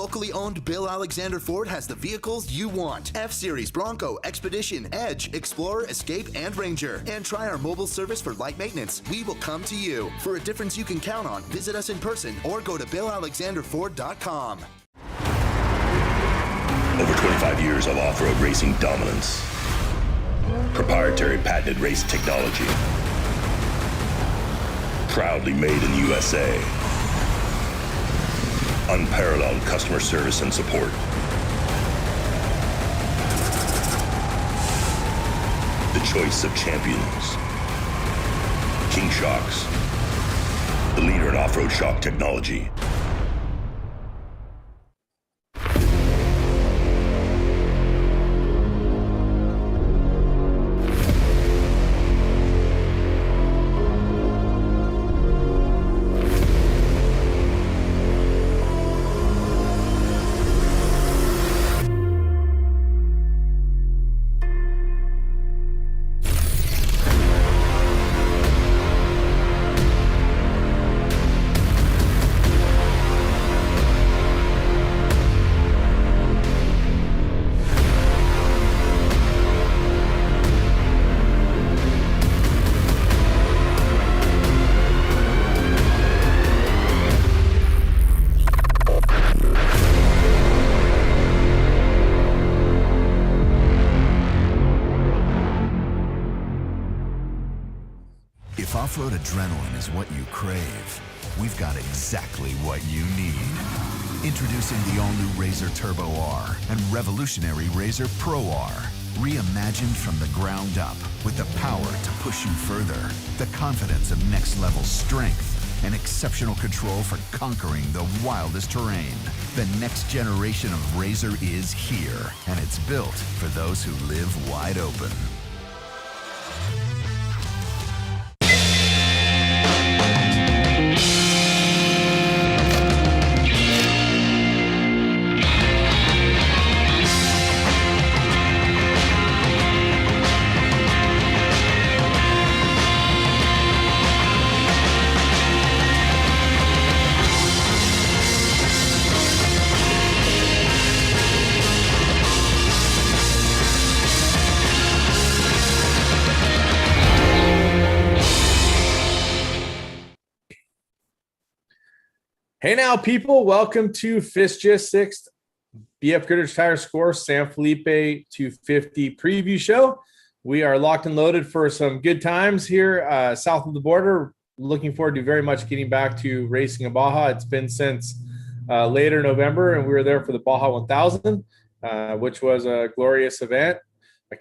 locally owned Bill Alexander Ford has the vehicles you want. F-Series, Bronco, Expedition, Edge, Explorer, Escape, and Ranger. And try our mobile service for light maintenance. We will come to you. For a difference you can count on, visit us in person or go to BillAlexanderFord.com. Over 25 years of off-road racing dominance. Proprietary patented race technology. Proudly made in the USA. Unparalleled customer service and support. The choice of champions. King Shocks. The leader in off-road shock technology. If off-road adrenaline is what you crave, we've got exactly what you need. Introducing the all-new RZR Turbo R and revolutionary RZR Pro R. Reimagined from the ground up with the power to push you further, the confidence of next-level strength, and exceptional control for conquering the wildest terrain. The next generation of RZR is here, and it's built for those who live wide open. Hey now, people, welcome to Fishgistics BFGoodrich Tire SCORE San Felipe 250 preview show. We are locked and loaded for some good times here south of the border. Looking forward to very much getting back to racing in Baja. It's been since later November, and we were there for the Baja 1000, which was a glorious event.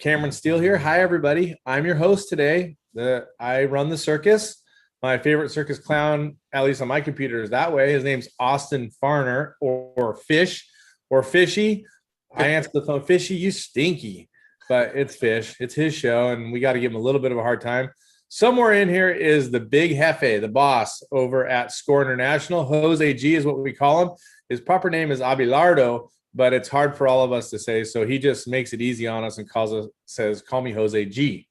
Cameron Steele here. Hi, everybody. I'm your host today. I run the circus. My favorite circus clown, at least on my computer, is that way. His name's Austin Farner, or Fish, or Fishy. I answer the phone, Fishy, you stinky. But it's Fish. It's his show, and we got to give him a little bit of a hard time. Somewhere in here is the big jefe, the boss over at SCORE International. Jose G is what we call him. His proper name is Abelardo, but it's hard for all of us to say, so he just makes it easy on us and says, call me Jose G.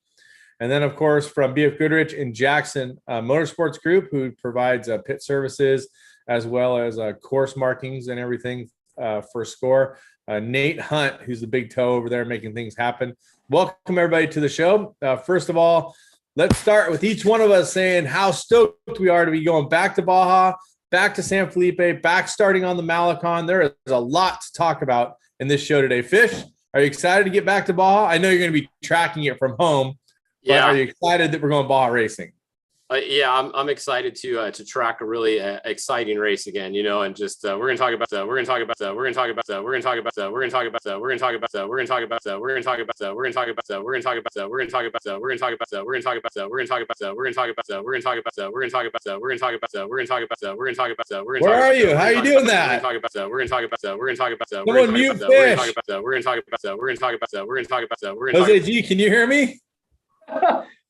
And then, of course, from BFGoodrich and Jackson Motorsports Group, who provides pit services as well as course markings and everything for SCORE. Nate Hunt, who's the big toe over there making things happen. Welcome, everybody, to the show. First of all, let's start with each one of us saying how stoked we are to be going back to Baja, back to San Felipe, back starting on the Malecon. There is a lot to talk about in this show today. Fish, are you excited to get back to Baja? I know you're going to be tracking it from home. Yeah. But are you excited that we're going Baja racing? Yeah, I'm excited to track a really exciting race again, you know, and just we're going to talk about Where are you? How are you doing that? Someone mute Fish. Jose G, can you hear me?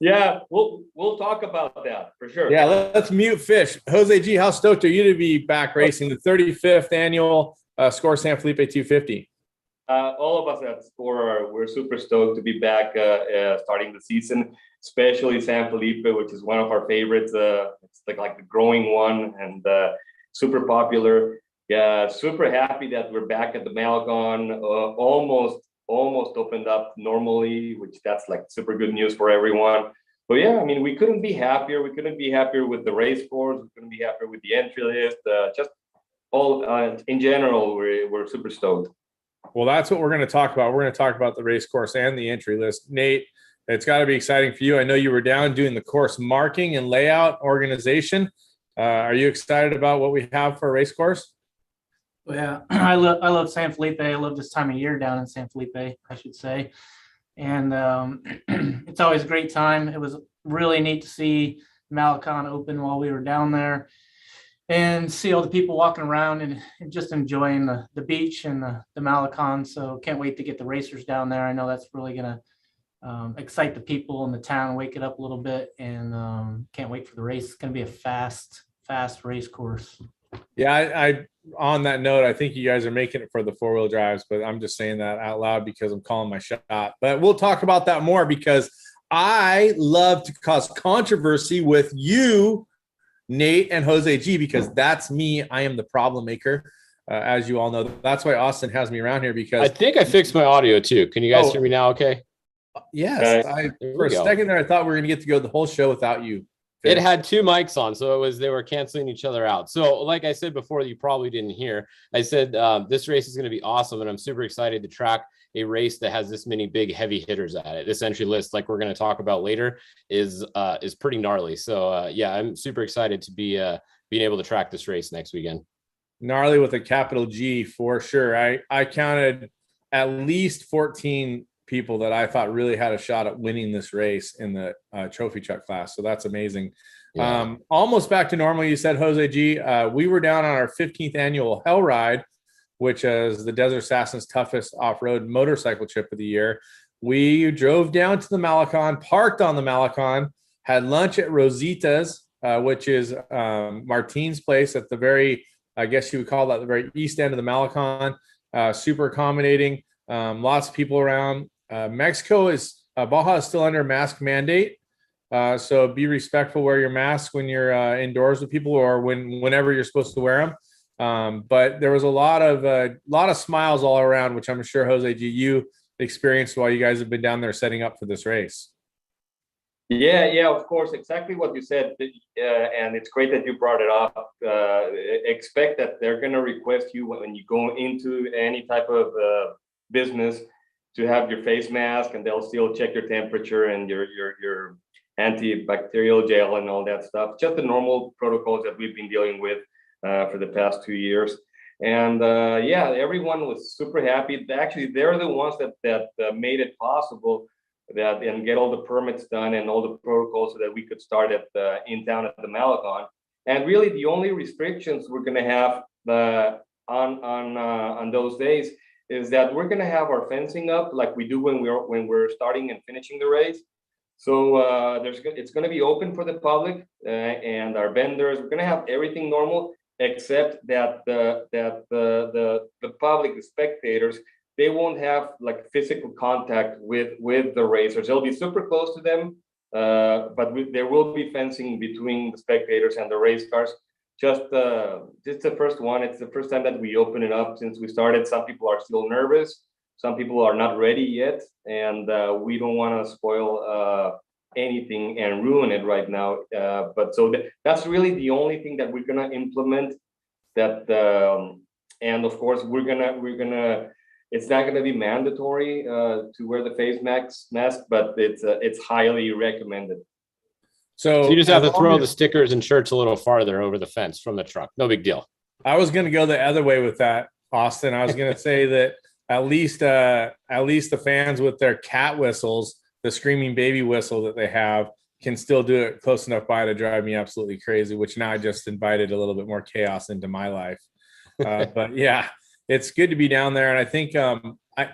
Yeah, we'll talk about that for sure. Yeah, let's mute Fish. Jose G, how stoked are you to be back racing the 35th annual SCORE San Felipe 250? All of us at SCORE we're super stoked to be back starting the season, especially San Felipe, which is one of our favorites. It's like the growing one and super popular. Yeah, super happy that we're back at the Malecon. Almost opened up normally, which that's like super good news for everyone. But yeah, I mean, we couldn't be happier. We couldn't be happier with the race course. We couldn't be happier with the entry list. Just all in general, we're super stoked. Well, that's what we're going to talk about. We're going to talk about the race course and the entry list. Nate, it's got to be exciting for you. I know you were down doing the course marking and layout organization. Are you excited about what we have for a race course? Well, yeah, I love San Felipe. I love this time of year down in San Felipe, I should say. And it's always a great time. It was really neat to see Malecon open while we were down there and see all the people walking around and just enjoying the beach and the Malecon. So can't wait to get the racers down there. I know that's really going to excite the people in the town, wake it up a little bit, and can't wait for the race. It's going to be a fast race course. Yeah, I on that note, I think you guys are making it for the 4-wheel drives, but I'm just saying that out loud because I'm calling my shot. But we'll talk about that more because I love to cause controversy with you, Nate and Jose G, because that's me. I am the problem maker. As you all know, that's why Austin has me around here because I think I fixed my audio too. Can you guys hear me now? Okay. Yes. For a second there, I thought we were going to get to go the whole show without you. It had two mics on, so they were canceling each other out. So like I said before, you probably didn't hear, I said this race is going to be awesome, and I'm super excited to track a race that has this many big heavy hitters at it. This entry list, like we're going to talk about later, is pretty gnarly. So yeah, I'm super excited to be being able to track this race next weekend. Gnarly with a capital G for sure. I counted at least 14 people that I thought really had a shot at winning this race in the trophy truck class. So that's amazing. Yeah. Almost back to normal. You said, Jose G, we were down on our 15th annual Hell Ride, which is the Desert Assassin's toughest off-road motorcycle trip of the year. We drove down to the Malecon, parked on the Malecon, had lunch at Rosita's, which is Martine's place at the very, I guess you would call that the very east end of the Malecon. Super accommodating, lots of people around. Mexico is Baja is still under mask mandate, so be respectful. Wear your mask when you're indoors with people or whenever you're supposed to wear them. But there was a lot of smiles all around, which I'm sure Jose G, you experienced while you guys have been down there setting up for this race. Yeah, of course, exactly what you said, and it's great that you brought it up. Expect that they're going to request you when you go into any type of business to have your face mask, and they'll still check your temperature and your antibacterial gel and all that stuff. Just the normal protocols that we've been dealing with for the past 2 years. And yeah, everyone was super happy. Actually, they're the ones that made it possible and get all the permits done and all the protocols so that we could start in town at the Malecon. And really, the only restrictions we're going to have on those days is that we're going to have our fencing up like we do when we're starting and finishing the race. So it's going to be open for the public and our vendors. We're going to have everything normal except that the public, the spectators, they won't have like physical contact with the racers. They'll be super close to them, but there will be fencing between the spectators and the race cars. Just the first one. It's the first time that we open it up since we started. Some people are still nervous. Some people are not ready yet, and we don't want to spoil anything and ruin it right now. But so that's really the only thing that we're gonna implement. That and of course we're gonna. It's not gonna be mandatory to wear the face mask, but it's highly recommended. So you just have to throw the stickers and shirts a little farther over the fence from the truck. No big deal. I was going to go the other way with that, Austin. I was going to say that at least the fans with their cat whistles, the screaming baby whistle that they have, can still do it close enough by to drive me absolutely crazy, which now I just invited a little bit more chaos into my life. But yeah, it's good to be down there. And I think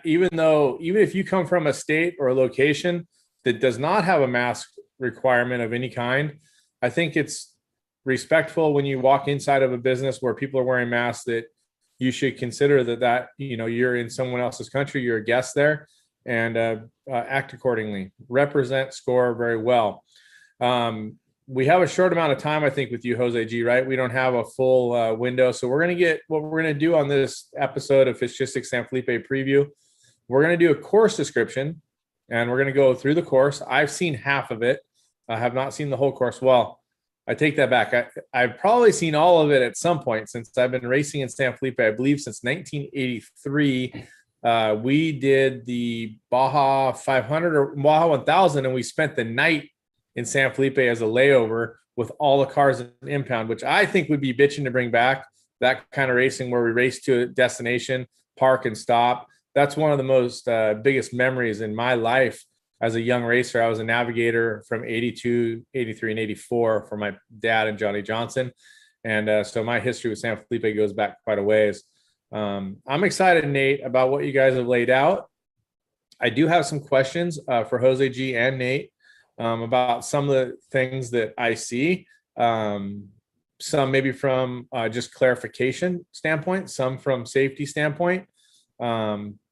even if you come from a state or a location that does not have a mask requirement of any kind, I think it's respectful when you walk inside of a business where people are wearing masks that you should consider that you're in someone else's country, you're a guest there, and act accordingly. Represent SCORE very well. we have a short amount of time, I think, with you, Jose G, right? We don't have a full window. So we're going to get what we're going to do on this episode of Fishgistics San Felipe preview. We're going to do a course description, and we're going to go through the course. I've seen half of it. I have not seen the whole course. Well, I take that back. I've probably seen all of it at some point since I've been racing in San Felipe, I believe since 1983. We did the Baja 500 or Baja 1000, and we spent the night in San Felipe as a layover with all the cars in impound, which I think would be bitching to bring back, that kind of racing where we race to a destination, park and stop. That's one of the most biggest memories in my life as a young racer. I was a navigator from 82, 83, and 84 for my dad and Johnny Johnson. And so my history with San Felipe goes back quite a ways. I'm excited, Nate, about what you guys have laid out. I do have some questions for Jose G and Nate about some of the things that I see. Some maybe from just clarification standpoint, some from safety standpoint.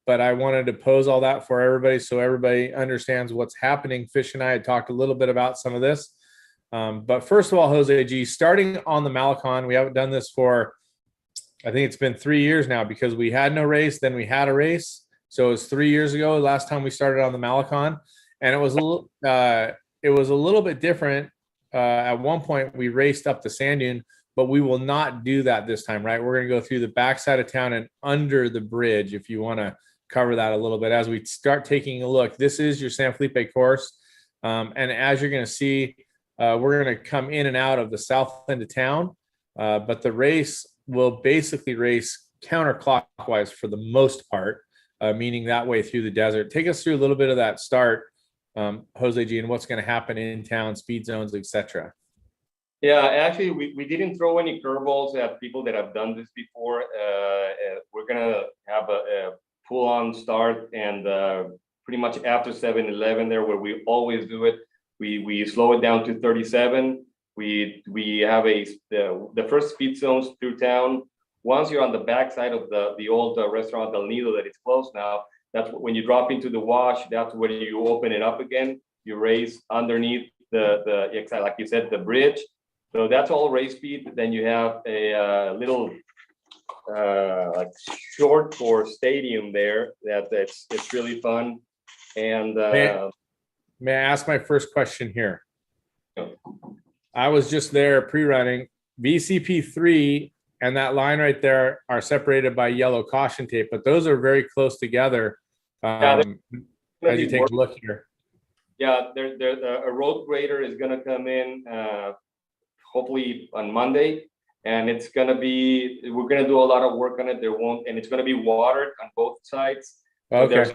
But I wanted to pose all that for everybody so everybody understands what's happening. Fish and I had talked a little bit about some of this. But first of all, Jose G, starting on the Malecon, we haven't done this for, I think it's been 3 years now because we had no race, then we had a race. So it was 3 years ago, last time we started on the Malecon. And it was a little bit different. At one point, we raced up the sand dune, but we will not do that this time, right? We're going to go through the backside of town and under the bridge, if you want to cover that a little bit as we start taking a look. This is your San Felipe course. And as you're going to see, we're going to come in and out of the south end of town, but the race will basically race counterclockwise for the most part, meaning that way through the desert. Take us through a little bit of that start, Jose G, and what's going to happen in town, speed zones, etc. Yeah, actually, we didn't throw any curveballs at people that have done this before. We're gonna have a full-on start, and pretty much after 7-Eleven there, where we always do it, we slow it down to 37. We have the first speed zones through town. Once you're on the backside of the old restaurant El Nido that is closed now, that's when you drop into the wash. That's when you open it up again. You race underneath the like you said, the bridge. So that's all race speed. Then you have a little like short course stadium there. It's really fun. And may I ask my first question here? I was just there pre-running. VCP3 and that line right there are separated by yellow caution tape, but those are very close together. As you take a look here. Yeah, a road grader is going to come in hopefully on Monday, and we're going to do a lot of work on it. And it's going to be watered on both sides. So okay. There's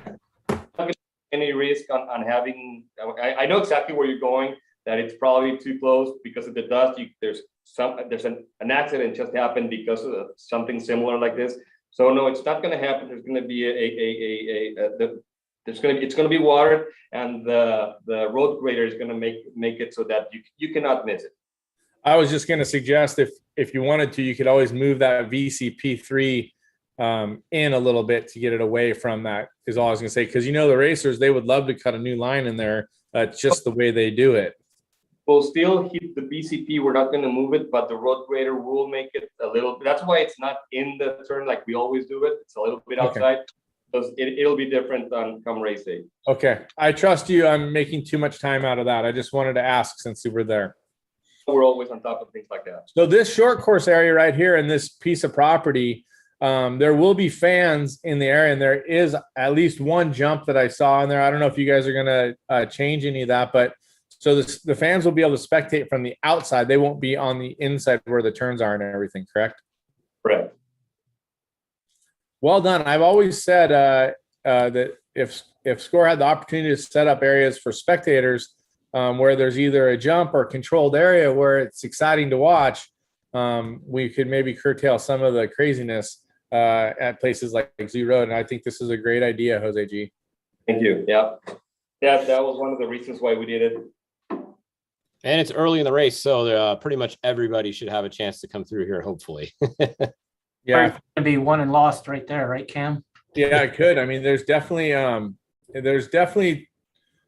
not any risk on having, I know exactly where you're going, that it's probably too close because of the dust. There's an accident just happened because of something similar like this. So no, it's not going to happen. There's going to be it's going to be watered, and the road grader is going to make it so that you cannot miss it. I was just going to suggest if you wanted to, you could always move that VCP3 in a little bit to get it away from that, is all I was going to say. Because the racers, they would love to cut a new line in there, just the way they do it. We'll still keep the BCP. We're not going to move it, but the road grader will make it a little. That's why it's not in the turn like we always do it. It's a little bit outside. Okay. It'll be different on come race day. Okay, I trust you on making too much time out of that. I just wanted to ask since you were there. We're always on top of things like that. So this short course area right here in this piece of property, there will be fans in the area, and there is at least one jump that I saw in there. I don't know if you guys are going to change any of that, but so the fans will be able to spectate from the outside. They won't be on the inside where the turns are and everything, correct? Correct. Well done. I've always said that if SCORE had the opportunity to set up areas for spectators where there's either a jump or controlled area where it's exciting to watch, we could maybe curtail some of the craziness at places like Zoo Road. And I think this is a great idea, Jose G. Thank you. Yeah, that was one of the reasons why we did it. And it's early in the race, so pretty much everybody should have a chance to come through here, hopefully. Yeah, it's gonna be won and lost right there, right, Cam? Yeah, it could. I mean, there's definitely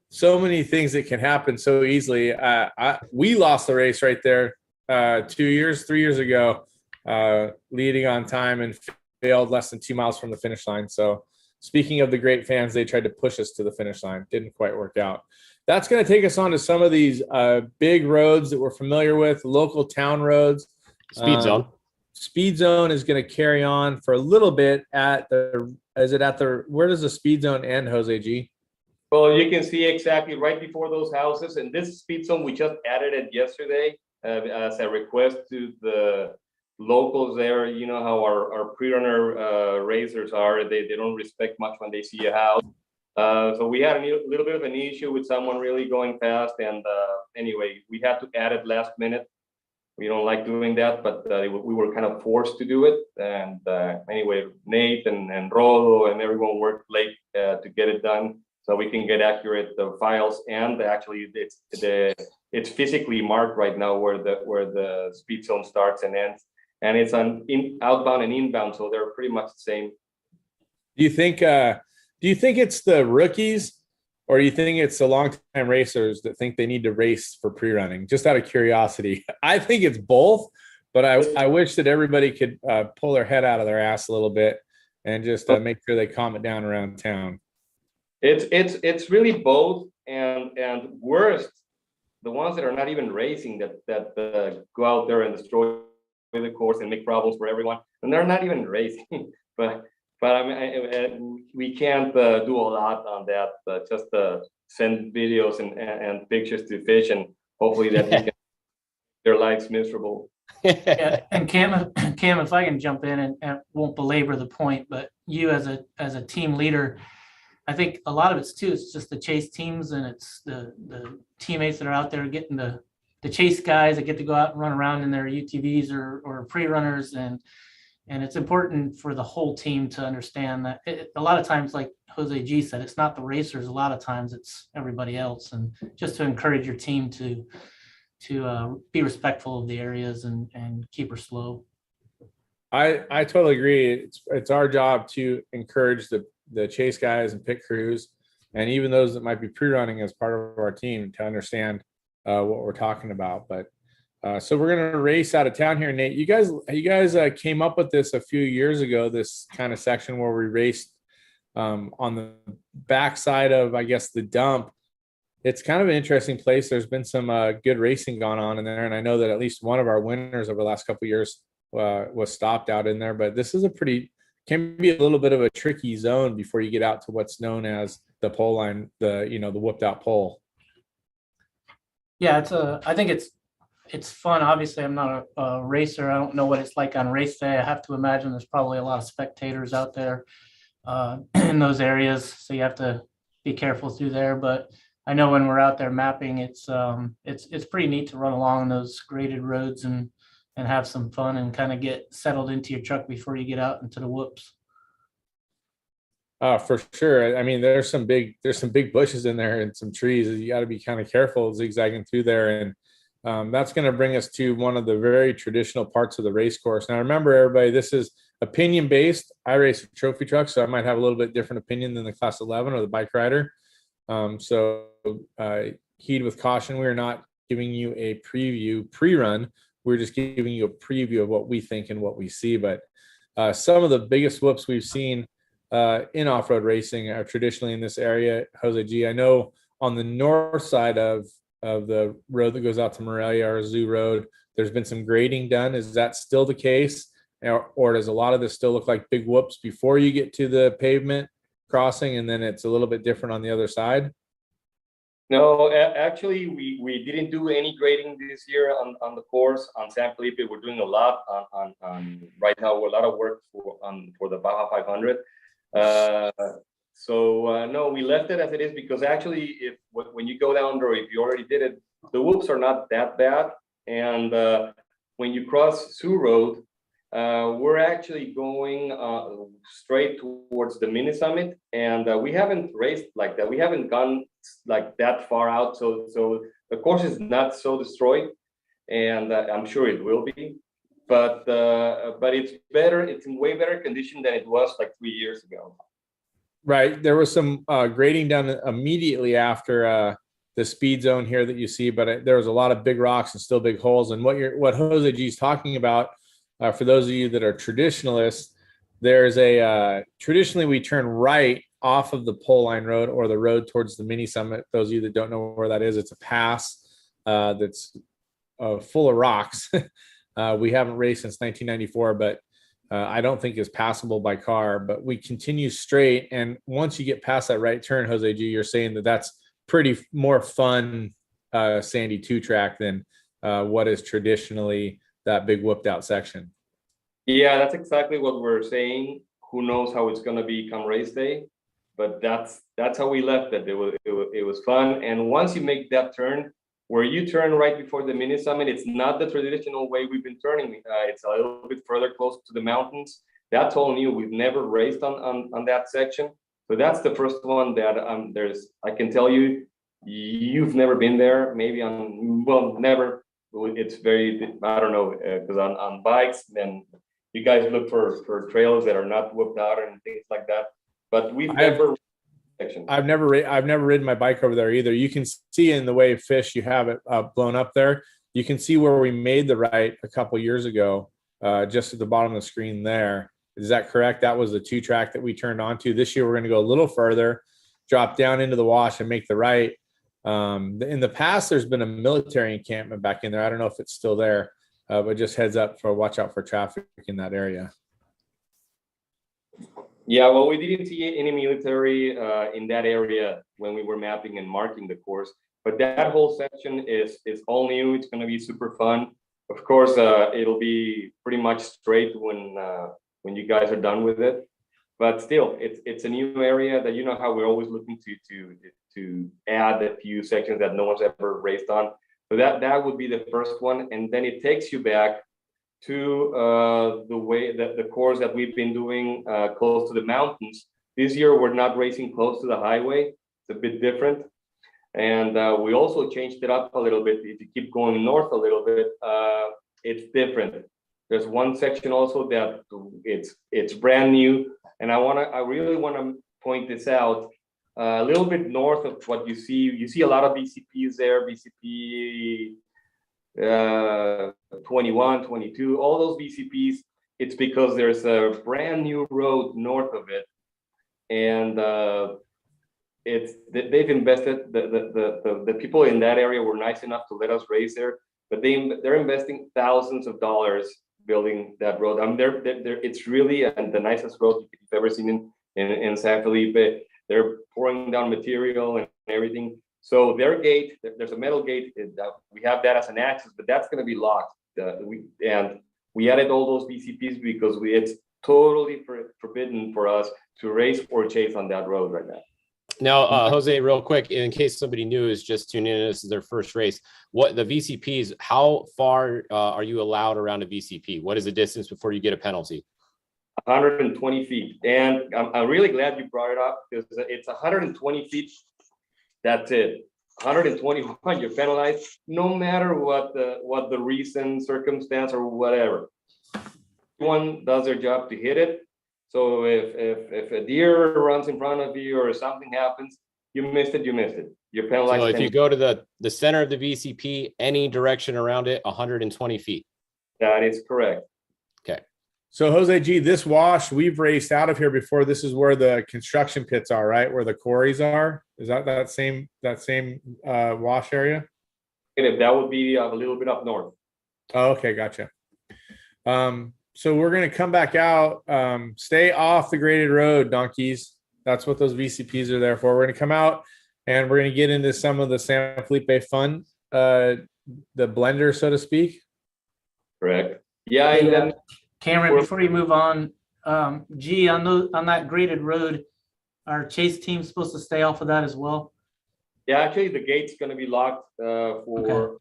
so many things that can happen so easily. We lost the race right there 3 years ago, leading on time and failed less than 2 miles from the finish line. So speaking of the great fans, they tried to push us to the finish line. Didn't quite work out. That's going to take us on to some of these big roads that we're familiar with, local town roads. Speed zone. Speed zone is going to carry on for a little bit at the, where does the speed zone end, Jose G? Well, you can see exactly right before those houses, and this speed zone, we just added it yesterday as a request to the locals there. You know how our pre-runner racers are, they don't respect much when they see a house. So we had a little bit of an issue with someone really going fast, and anyway, we had to add it last minute. We don't like doing that, but we were kind of forced to do it. And anyway, Nate and Rolo and everyone worked late to get it done, so we can get accurate files. And actually, it's physically marked right now where the speed zone starts and ends, and it's on outbound and inbound, so they're pretty much the same. Do you think it's the rookies, or do you think it's the long-time racers that think they need to race for pre-running? Just out of curiosity, I think it's both, but I wish that everybody could pull their head out of their ass a little bit and just make sure they calm it down around town. It's really both, and worst, the ones that are not even racing that go out there and destroy the course and make problems for everyone, and they're not even racing. But I mean, we can't do a lot on that. Just send videos and pictures to Fish, and hopefully that we can their lives miserable. Yeah, and Cam, if I can jump in and won't belabor the point, but you as a team leader, I think a lot of it's too, it's just the chase teams, and it's the teammates that are out there getting the chase guys that get to go out and run around in their UTVs or pre-runners, and it's important for the whole team to understand that a lot of times, like Jose G said, it's not the racers. A lot of times it's everybody else, and just to encourage your team to be respectful of the areas and keep her slow. I totally agree. It's our job to encourage the chase guys and pit crews, and even those that might be pre-running as part of our team, to understand what we're talking about. But so we're going to race out of town here, Nate. You guys came up with this a few years ago, this kind of section where we raced on the backside of, I guess, the dump. It's kind of an interesting place. There's been some good racing going on in there, and I know that at least one of our winners over the last couple of years was stopped out in there. But this is can be a little bit of a tricky zone before you get out to what's known as the pole line, the whooped out pole. Yeah, I think it's fun. Obviously, I'm not a racer. I don't know what it's like on race day. I have to imagine there's probably a lot of spectators out there in those areas, so you have to be careful through there. But I know when we're out there mapping, it's pretty neat to run along those graded roads and have some fun and kind of get settled into your truck before you get out into the whoops. For sure. I mean, there's some big bushes in there and some trees. You got to be kind of careful zigzagging through there. And that's going to bring us to one of the very traditional parts of the race course. Now, remember, everybody, this is opinion based. I race a trophy truck, so I might have a little bit different opinion than the class 11 or the bike rider. So heed with caution. We are not giving you a pre-run. We're just giving you a preview of what we think and what we see. But some of the biggest whoops we've seen in off-road racing are traditionally in this area. Jose G, I know on the north side of the road that goes out to Morelia or Zoo Road, there's been some grading done. Is that still the case? Or does a lot of this still look like big whoops before you get to the pavement crossing, and then it's a little bit different on the other side? No, actually, we didn't do any grading this year on the course on San Felipe. We're doing a lot on right now. A lot of work for the Baja 500. No, we left it as it is, because actually, when you go down there, if you already did it, the whoops are not that bad. And when you cross Sioux Road, we're actually going straight towards the mini summit, and we haven't raced like that. We haven't gone like that far out, so the course is not so destroyed, and I'm sure it will be. But it's better. It's in way better condition than it was like 3 years ago. Right. There was some grading done immediately after the speed zone here that you see, but there was a lot of big rocks and still big holes. And what Jose G is talking about, for those of you that are traditionalists, there's traditionally we turn right off of the pole line road or the road towards the mini summit. Those of you that don't know where that is, it's a pass that's full of rocks. We haven't raced since 1994, but I don't think is passable by car, but we continue straight. And once you get past that right turn, Jose G, you're saying that that's pretty more fun Sandy 2 track than what is traditionally that big whooped out section. Yeah, that's exactly what we're saying. Who knows how it's going to be come race day, but that's how we left it. It was fun. And once you make that turn, where you turn right before the mini summit, it's not the traditional way we've been turning. It's a little bit further close to the mountains. That's all new. We've never raced on that section. So that's the first one that I can tell you, you've never been there, maybe never. It's very, I don't know, because on bikes, then you guys look for trails that are not whooped out and things like that. But I've never ridden my bike over there either. You can see in the way of fish, you have it blown up there. You can see where we made the right a couple years ago, just at the bottom of the screen there. Is that correct? That was the 2 track that we turned onto. This year, we're going to go a little further, drop down into the wash and make the right. In the past, there's been a military encampment back in there. I don't know if it's still there, but just heads up watch out for traffic in that area. Yeah, well, we didn't see any military in that area when we were mapping and marking the course, but that whole section is all new. It's going to be super fun. Of course, it'll be pretty much straight when you guys are done with it, but still, it's a new area that, you know how we're always looking to add a few sections that no one's ever raced on. So that would be the first one, and then it takes you back to the course that we've been doing close to the mountains. This year, we're not racing close to the highway. It's a bit different. And we also changed it up a little bit. If you keep going north a little bit, it's different. There's one section also that it's brand new. And I really want to point this out. A little bit north of what you see a lot of VCPs there, VCP 21, 22, all those VCPs. It's because there's a brand new road north of it, and they've invested. The people in that area were nice enough to let us race there, but they're investing thousands of dollars building that road. It's really the nicest road you've ever seen in San Felipe. They're pouring down material and everything. So their gate, there's a metal gate. We have that as an access, but that's going to be locked. We added all those BCPs because it's totally forbidden for us to race or chase on that road right now. Now, Jose, real quick, in case somebody new is just tuning in, this is their first race. What the VCPs? How far are you allowed around a VCP? What is the distance before you get a penalty? 120 feet. And I'm really glad you brought it up because it's 120 feet. That's it. 121, you're penalized, no matter what the reason, circumstance, or whatever. Everyone does their job to hit it. So if a deer runs in front of you or something happens, you missed it, you missed it. You're penalized. So if you go to the center of the VCP, any direction around it, 120 feet. That is correct. Okay. So Jose G, this wash, we've raced out of here before. This is where the construction pits are, right? Where the quarries are. Is that same wash area? That would be a little bit up north. Oh, okay, gotcha. So we're gonna come back out. Stay off the graded road, donkeys. That's what those VCPs are there for. We're gonna come out and we're gonna get into some of the San Felipe fun, the blender, so to speak. Correct. Yeah, and then Cameron, before you move on, G, on that graded road, our chase team's supposed to stay off of that as well? Yeah, actually, the gate's going to be locked for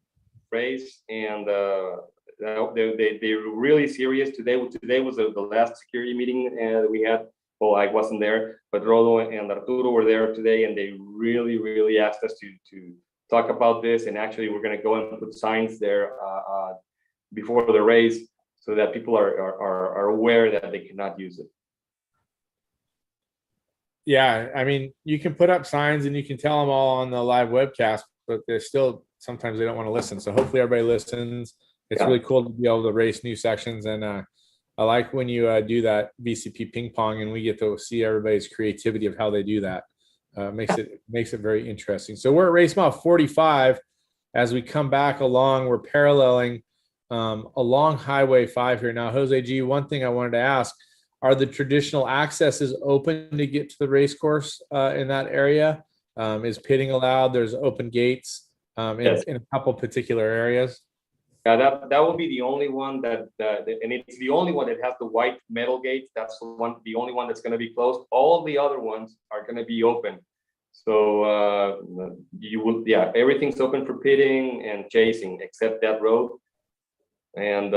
race, and they're really serious today. Today was the last security meeting that we had. Well, I wasn't there, but Rolo and Arturo were there today, and they really, really asked us to talk about this. And actually, we're going to go and put signs there before the race, so that people are aware that they cannot use it. Yeah, I mean, you can put up signs and you can tell them all on the live webcast, but they're still sometimes they don't want to listen. So hopefully everybody listens. It's really cool to be able to race new sections, and I like when you do that VCP ping pong, and we get to see everybody's creativity of how they do that. Makes it very interesting. So we're at race mile 45. As we come back along, we're paralleling along Highway 5 here. Now, Jose G, one thing I wanted to ask, are the traditional accesses open to get to the race course in that area? Is pitting allowed? There's open gates in a couple particular areas. Yeah, that will be the only one and it's the only one that has the white metal gates. That's the only one that's going to be closed. All the other ones are going to be open. So everything's open for pitting and chasing except that road. And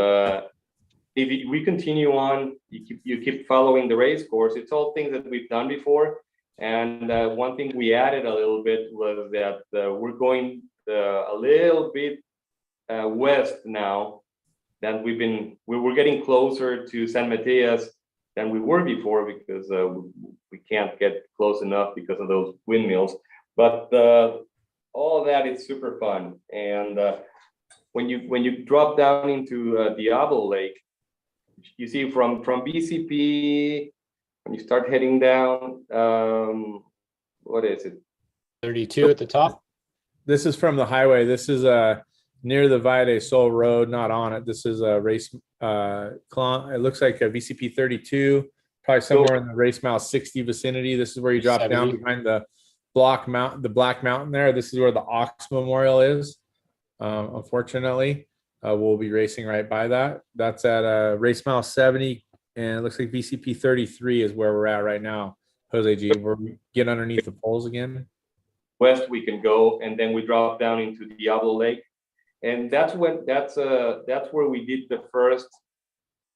if we continue on, you keep following the race course. It's all things that we've done before. And one thing we added a little bit was that we're going a little bit west now. That we're getting closer to San Mateas than we were before, because we can't get close enough because of those windmills. But all of that is super fun. And when you drop down into Diablo Lake, you see from BCP, when you start heading down, what is it? 32 at the top. This is from the highway. This is near the Valle de Sol Road, not on it. This is a race. It looks like a VCP 32, probably somewhere in the race mile 60 vicinity. This is where you drop 70. down behind the Black Mountain there. This is where the Ox Memorial is. Unfortunately, we'll be racing right by that. That's at race mile 70, and it looks like VCP 33 is where we're at right now. Jose G, we're get underneath the poles again. West we can go, and then we drop down into Diablo Lake, and that's where we did the first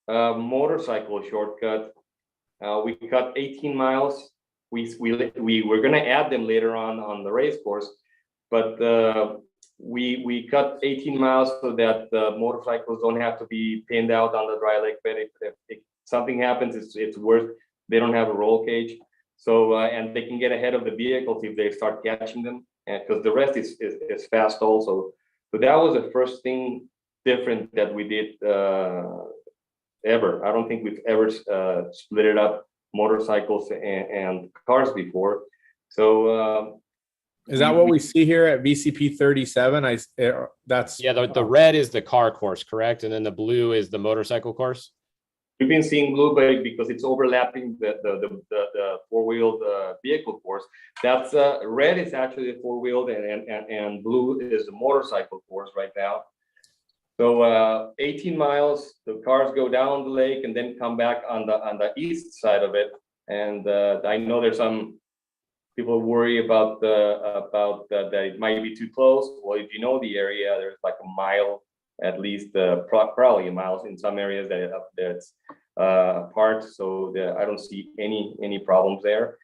motorcycle shortcut. We cut 18 miles. We were going to add them later on the race course, but we cut 18 miles so that the motorcycles don't have to be pinned out on the dry lake bed. If something happens, it's worse. They don't have a roll cage, so and they can get ahead of the vehicles if they start catching them, because the rest is fast also. So that was the first thing different that we did ever. I don't think we've ever split it up, motorcycles and cars before. So is that what we see here at VCP 37? That's the red is the car course, correct? And then the blue is the motorcycle course. We've been seeing blue because it's overlapping the four-wheeled vehicle course. That's red is actually the four-wheeled, and blue is the motorcycle course right now. So 18 miles, the cars go down the lake and then come back on the east side of it. And I know there's some people worry about that it might be too close. Well, if you know the area, there's like a mile, at least probably a mile in some areas that's apart. So I don't see any problems there.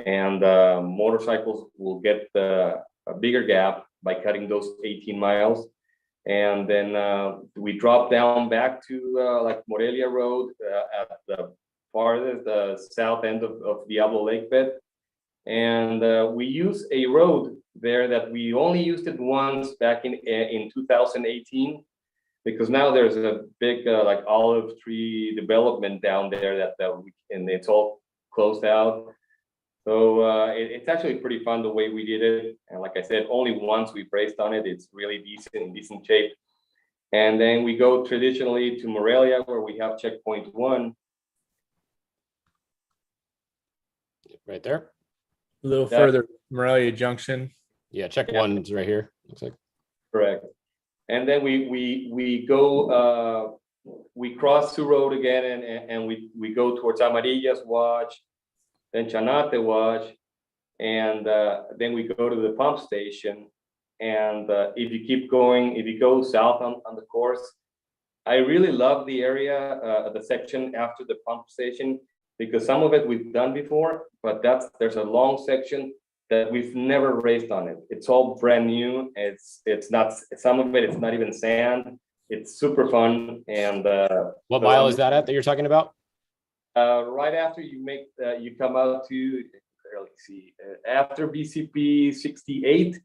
And motorcycles will get a bigger gap by cutting those 18 miles. And then we drop down back to like Morelia Road at the farthest south end of Diablo Lake bed. And we use a road there that we only used it once back in 2018, because now there's a big like olive tree development down there and it's all closed out. So it's actually pretty fun the way we did it. And like I said, only once we raced on it. It's really decent shape. And then we go traditionally to Morelia, where we have checkpoint 1. Right there. A little further, Morelia Junction. Yeah, check 1's right here. Looks like. Correct. And then we go, we cross the road again, and we go towards Amarillas Watch, then Chanate Watch, and then we go to the pump station. And if you keep going, if you go south on the course, I really love the area, the section after the pump station, because some of it we've done before, but there's a long section that we've never raced on it. It's all brand new. It's not, some of it's not even sand. It's super fun. And what mile is that you're talking about? Right after you come out to let's see, after BCP 68.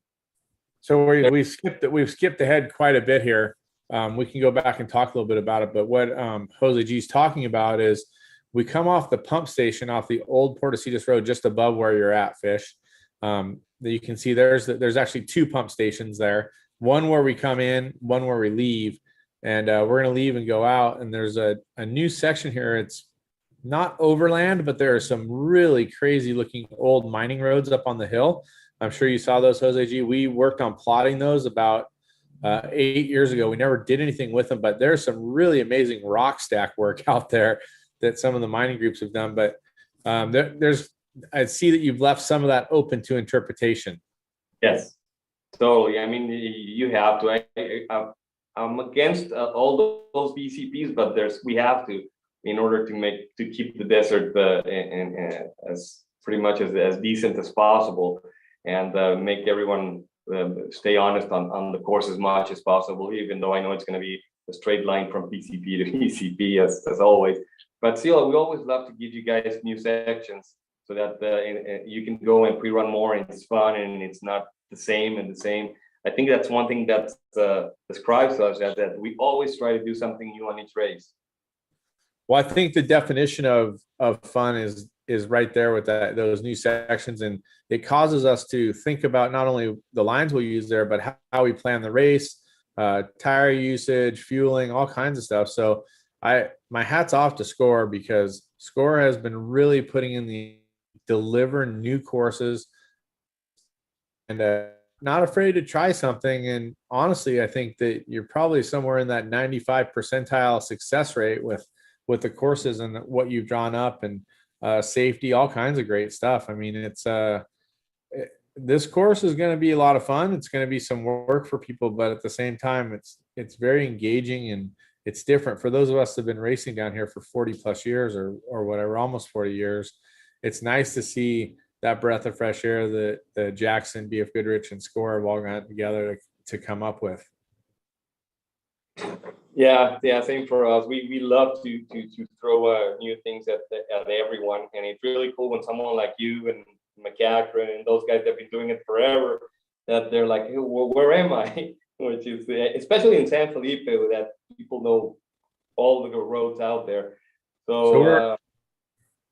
So we've skipped ahead quite a bit here. We can go back and talk a little bit about it. But what Jose G's talking about is we come off the pump station off the old Portecitos Road, just above where you're at, Fish. You can see there's actually two pump stations there. One where we come in, one where we leave. And we're going to leave and go out. And there's a new section here. It's not overland, but there are some really crazy looking old mining roads up on the hill. I'm sure you saw those, Jose G. We worked on plotting those about 8 years ago. We never did anything with them, but there's some really amazing rock stack work out there that some of the mining groups have done. But I see that you've left some of that open to interpretation. Yes, totally. I mean, you have to. I'm against all those BCPs, but we have to, in order to keep the desert as pretty much as decent as possible, and make everyone stay honest on the course as much as possible. Even though I know it's going to be a straight line from PCP to BCP as always, but still, we always love to give you guys new sections so that you can go and pre-run more, and it's fun and it's not the same and the same. I think that's one thing that describes us, that we always try to do something new on each race. Well, I think the definition of fun is right there with those new sections, and it causes us to think about not only the lines we'll use there, but how we plan the race, tire usage, fueling, all kinds of stuff. So my hat's off to SCORE, because SCORE has been really putting in the deliver new courses and not afraid to try something. And honestly, I think that you're probably somewhere in that 95 percentile success rate with the courses and what you've drawn up, and safety, all kinds of great stuff. I mean, this course is going to be a lot of fun. It's going to be some work for people, but at the same time, it's very engaging, and it's different for those of us that have been racing down here for 40 plus years or whatever, almost 40 years. It's nice to see that breath of fresh air that the Jackson, BFGoodrich, and SCORE have all gotten together to come up with. Yeah, same for us. We love to throw new things at everyone, and it's really cool when someone like you and McCachran and those guys that have been doing it forever, that they're like, hey, well, where am I? Which is especially in San Felipe, that people know all the roads out there. So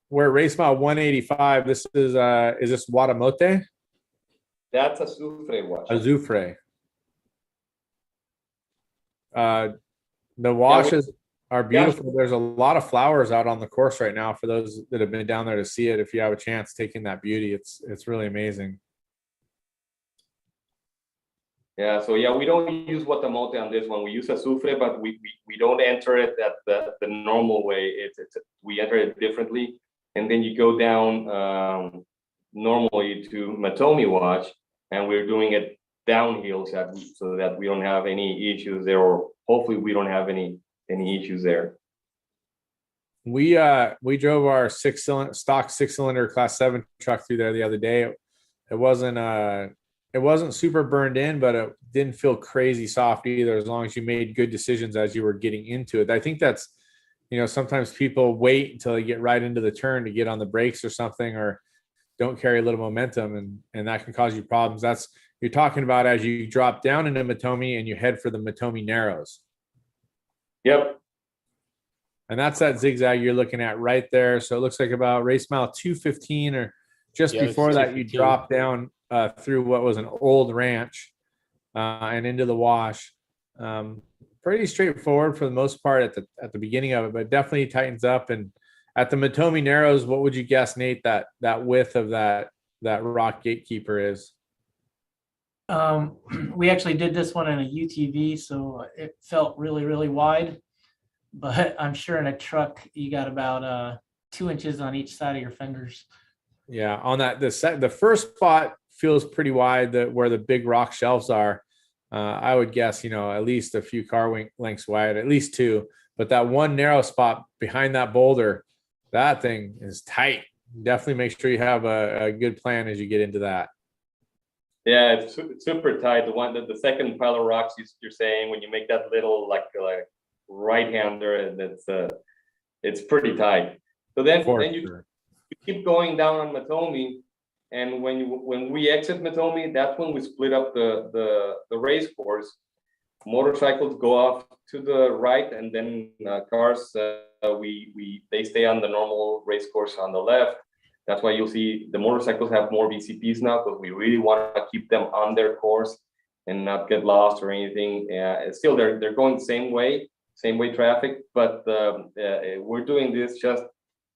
we're at race mile 185. This is this Guadamote? That's Azufre Wash. Azufre. The washes are beautiful. Yeah. There's a lot of flowers out on the course right now for those that have been down there to see it. If you have a chance taking that beauty, it's really amazing. Yeah, so we don't use Guadamote on this one. We use Azufre, but we don't enter it at the normal way. We enter it differently. And then you go down normally to Matomi Wash, and we're doing it downhill so that we don't have any issues there, or hopefully we don't have any issues there. We drove our stock 6-cylinder Class 7 truck through there the other day. It wasn't super burned in, but it didn't feel crazy soft either, as long as you made good decisions as you were getting into it. I think that's, sometimes people wait until they get right into the turn to get on the brakes or something, or don't carry a little momentum, and that can cause you problems. That's you're talking about as you drop down into Matomi and you head for the Matomi Narrows. Yep. And that's that zigzag you're looking at right there. So it looks like about race mile 215, or just before that, you drop down through what was an old ranch and into the wash. Pretty straightforward for the most part at the beginning of it, but definitely tightens up. And at the Matomi Narrows, what would you guess, Nate, that width of that rock gatekeeper is? We actually did this one in a UTV, so it felt really, really wide. But I'm sure in a truck, you got about 2 inches on each side of your fenders. Yeah, on the first spot feels pretty wide, where the big rock shelves are. I would guess, at least a few car lengths wide, at least 2. But that one narrow spot behind that boulder, that thing is tight. Definitely make sure you have a good plan as you get into that. Yeah, it's super tight. The second pile of rocks you're saying, when you make that little like right-hander, it's pretty tight. So then you keep going down on Matomi, And when we exit Matomi, that's when we split up the race course. Motorcycles go off to the right, and then cars they stay on the normal race course on the left. That's why you'll see the motorcycles have more VCPs now, because we really want to keep them on their course and not get lost or anything. Still, they're going the same way traffic, but we're doing this just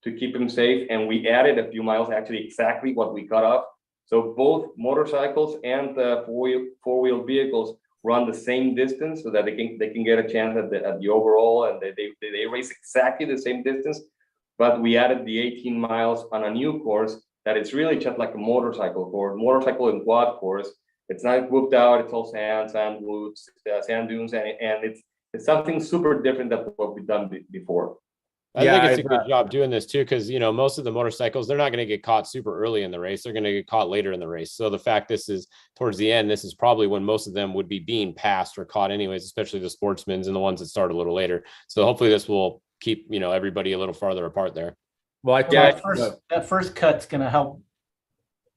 to keep them safe. And we added a few miles, actually exactly what we cut off. So both motorcycles and four-wheel vehicles run the same distance, so that they can get a chance at the overall, and they race exactly the same distance. But we added the 18 miles on a new course that it's really just like a motorcycle course, motorcycle and quad course. It's not whooped out. It's all sand woods, sand dunes, and it's something super different than what we've done before. I think it's a good job doing this too, because most of the motorcycles, they're not going to get caught super early in the race. They're going to get caught later in the race. So the fact this is towards the end, this is probably when most of them would be being passed or caught anyways, especially the sportsmen and the ones that start a little later. So hopefully this will keep everybody a little farther apart there. Well, that first cut's going to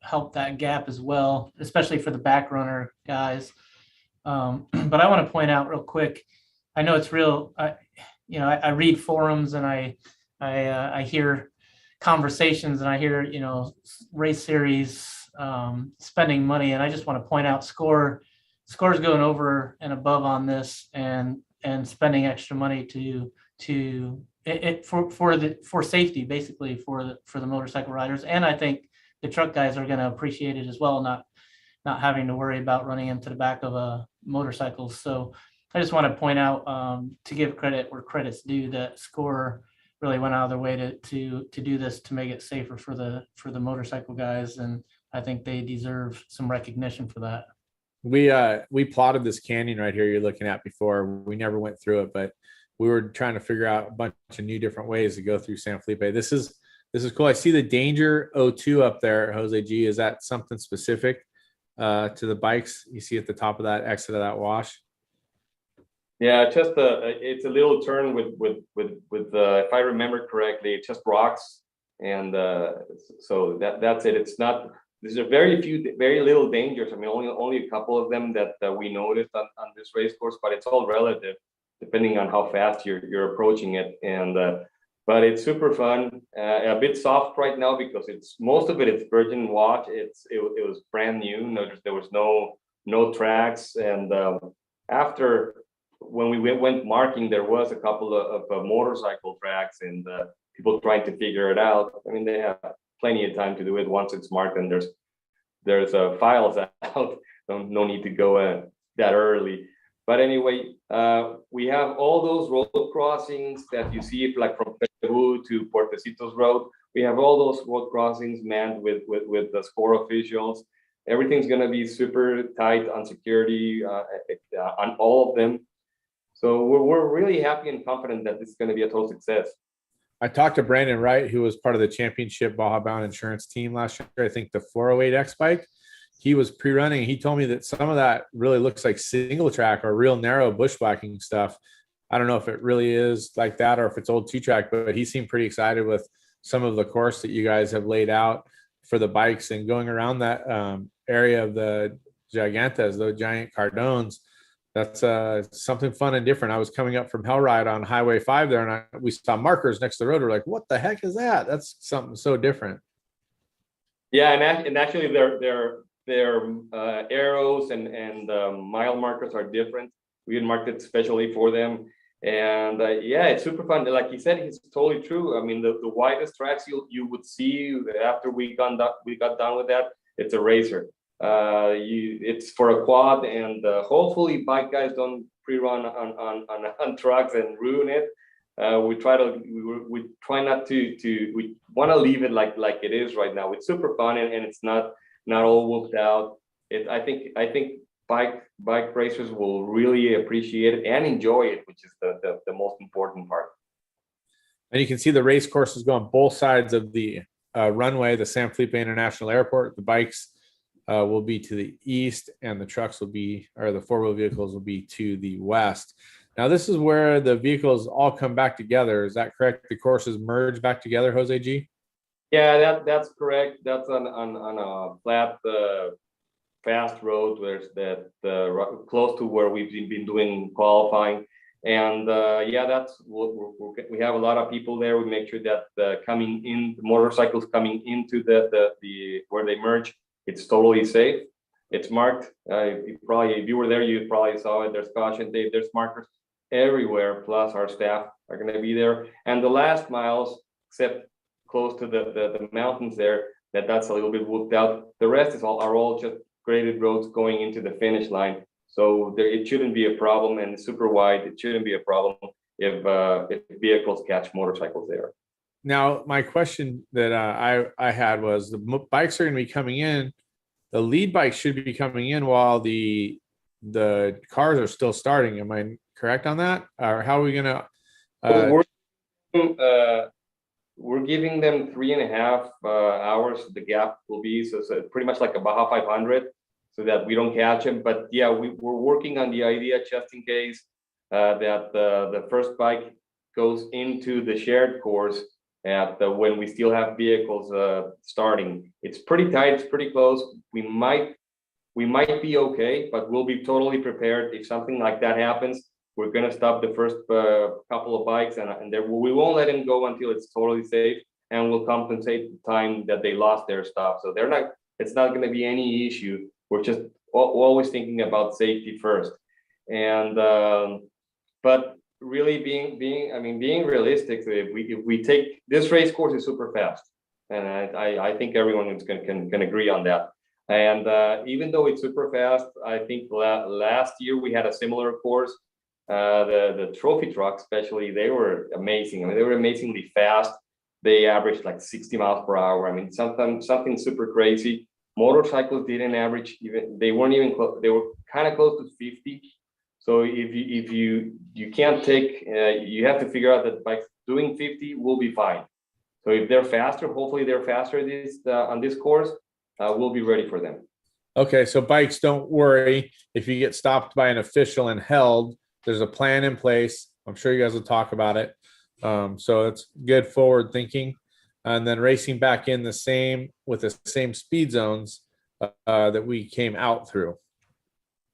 help that gap as well, especially for the back runner guys. But I want to point out real quick, I know it's real. I read forums, and I hear conversations, and I hear race series spending money, and I just want to point out SCORE's going over and above on this, and spending extra money for safety, basically for the motorcycle riders. And I think the truck guys are going to appreciate it as well, not having to worry about running into the back of a motorcycle. So I just want to point out, to give credit where credit's due, that SCORE really went out of their way to do this, to make it safer for the motorcycle guys, and I think they deserve some recognition for that. We plotted this canyon right here you're looking at before. We never went through it, but we were trying to figure out a bunch of new different ways to go through San Felipe. This is cool. I see the Danger 02 up there, Jose G. Is that something specific to the bikes you see at the top of that exit of that wash? Yeah, just it's a little turn with if I remember correctly, it's just rocks, and so that's it. It's not. There's a very little dangers. I mean, only a couple of them that we noticed on this race course, but it's all relative, depending on how fast you're approaching it. And but it's super fun. A bit soft right now because most of it's virgin wash. It was brand new. There was no tracks, and after. When we went marking, there was a couple of motorcycle tracks, and people trying to figure it out. I mean, they have plenty of time to do it once it's marked, and there's files out. No need to go that early. But anyway, we have all those road crossings that you see, like from Peru to Puertecitos Road. We have all those road crossings manned with the SCORE officials. Everything's going to be super tight on security on all of them. So we're really happy and confident that this is going to be a total success. I talked to Brandon Wright, who was part of the championship Baja Bound Insurance team last year. I think the 408X bike, he was pre-running. He told me that some of that really looks like single track or real narrow bushwhacking stuff. I don't know if it really is like that or if it's old two-track, but he seemed pretty excited with some of the course that you guys have laid out for the bikes and going around that area of the Gigantes, the giant Cardones. That's something fun and different. I was coming up from Hellride on Highway 5 there, and we saw markers next to the road. We're like, what the heck is that? That's something so different. Yeah, and actually their arrows and mile markers are different. We had marked it specially for them. And yeah, it's super fun. Like he said, it's totally true. I mean, the widest tracks you would see after we got done with that, it's a racer. It's for a quad, and hopefully bike guys don't pre-run on trucks and ruin it. We try not to. We want to leave it like it is right now. It's super fun, and it's not all whooped out. I think bike racers will really appreciate it and enjoy it, which is the most important part. And you can see the race courses go on both sides of the runway, the San Felipe International Airport. The bikes will be to the east, and the trucks will be, or the four-wheel vehicles will be to the west. Now, this is where the vehicles all come back together. Is that correct? The courses merge back together, Jose G? Yeah, that's correct. That's on a flat, fast road where it's that close to where we've been doing qualifying. And yeah, that's what we have a lot of people there. We make sure that coming in, the motorcycles coming into the where they merge, it's totally safe. It's marked. If you were there, you probably saw it. There's caution tape. There's markers everywhere. Plus, our staff are going to be there. And the last miles, except close to the mountains there, that's a little bit whooped out. The rest are all just graded roads going into the finish line. So it shouldn't be a problem, and super wide. It shouldn't be a problem if vehicles catch motorcycles there. Now, my question that I had was the bikes are going to be coming in. The lead bike should be coming in while the cars are still starting. Am I correct on that? Or how are we going to? We're giving them 3.5 hours. The gap will be so pretty much like a Baja 500, so that we don't catch them. But yeah, we're working on the idea just in case that the first bike goes into the shared course when we still have vehicles starting. It's pretty tight. It's pretty close. We might be okay, but we'll be totally prepared if something like that happens. We're going to stop the first couple of bikes, and we won't let them go until it's totally safe, and we'll compensate the time that they lost their stuff. So it's not going to be any issue. We're just always thinking about safety first. And but really being realistic, if we take this race course is super fast, and I think everyone can agree on that. And even though it's super fast, I think last year we had a similar course. The trophy trucks, especially, they were amazing. I mean, they were amazingly fast. They averaged like 60 miles per hour. I mean, something super crazy. Motorcycles didn't average they weren't even close. They were kind of close to 50. So if you can't take, you have to figure out that bikes doing 50 will be fine. So if they're faster, hopefully they're faster on this course, we'll be ready for them. Okay, so bikes, don't worry. If you get stopped by an official and held, there's a plan in place. I'm sure you guys will talk about it. So it's good forward thinking. And then racing back in with the same speed zones that we came out through.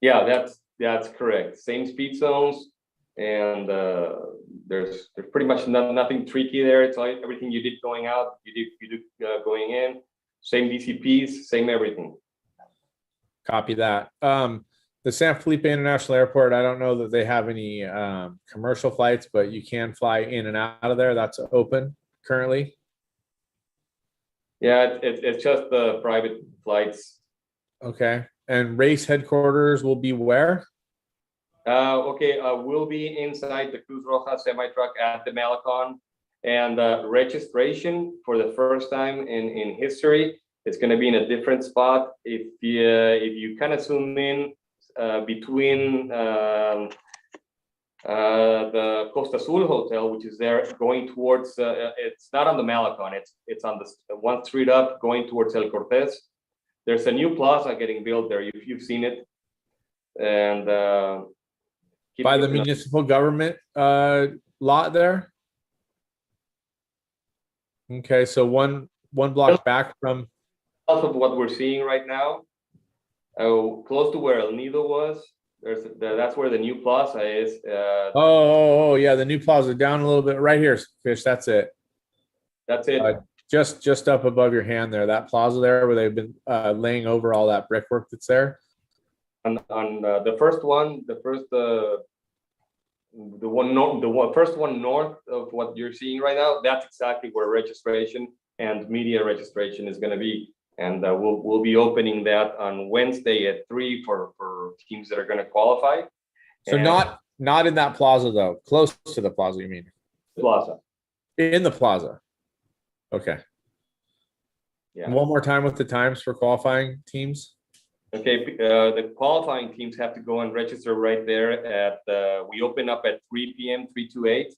Yeah, that's correct. Same speed zones, and there's pretty much nothing tricky there. It's like everything you did going out, you do going in. Same DCPs, same everything. Copy that. The San Felipe International Airport, I don't know that they have any commercial flights, but you can fly in and out of there. That's open currently. Yeah, it's just the private flights. Okay. And race headquarters will be where? We'll be inside the Cruz Roja semi-truck at the Malecon. And registration for the first time in history, it's going to be in a different spot. If you kind of zoom in between the Costa Azul Hotel, which is there going towards, it's not on the Malecon, it's on the one street up going towards El Cortez. There's a new plaza getting built there. You've seen it. And by the municipal government lot there. Okay, so one block back from of what we're seeing right now, close to where El Nido was. That's where the new plaza is. Oh, yeah, the new plaza down a little bit right here, Fish. That's it. That's it. Just up above your hand there, that plaza there where they've been laying over all that brickwork that's there. On the first one, first one north of what you're seeing right now, that's exactly where registration and media registration is going to be. And we'll be opening that on Wednesday at 3 for teams that are going to qualify. So not in that plaza though, close to the plaza, you mean? Plaza. In the plaza. Okay. Yeah. One more time with the times for qualifying teams. Okay, the qualifying teams have to go and register right there at we open up at 3 p.m. 3 to 8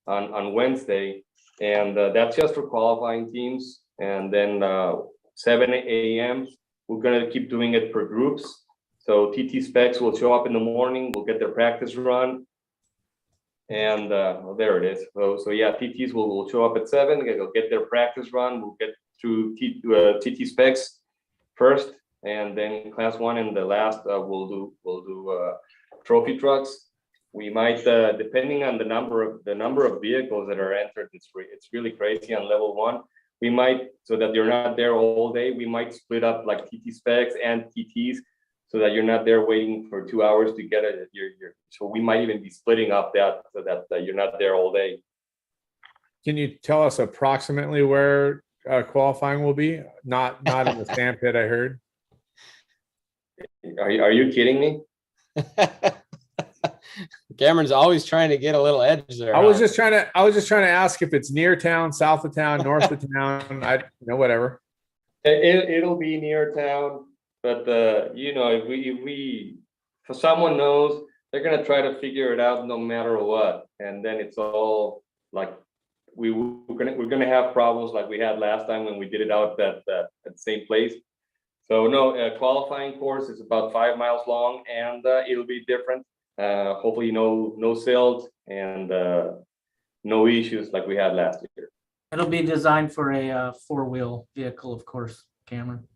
on Wednesday, and that's just for qualifying teams. And then 7 a.m. we're gonna keep doing it for groups. So TT Specs will show up in the morning. We'll get their practice run. And well, there it is. So yeah, TTs will show up at 7. They'll get their practice run. We'll get through TT specs first, and then class 1 and the last we'll do trophy trucks. We might, depending on the number of vehicles that are entered, it's really crazy on level 1. We might, so that you're not there all day, we might split up like TT specs and TTs, so that you're not there waiting for 2 hours to get it. So we might even be splitting up that, so that you're not there all day. Can you tell us approximately where qualifying will be? Not in the sand pit, I heard. Are you kidding me? Cameron's always trying to get a little edge there. I was just trying to ask if it's near town, south of town, north of town. Whatever. It'll be near town, but if we someone knows, they're gonna try to figure it out no matter what, and then it's all like we're gonna have problems like we had last time when we did it out at the same place. So no, qualifying course is about 5 miles long, and it'll be different. Hopefully no silt and no issues like we had last year. It'll be designed for a 4-wheel vehicle, of course, Cameron.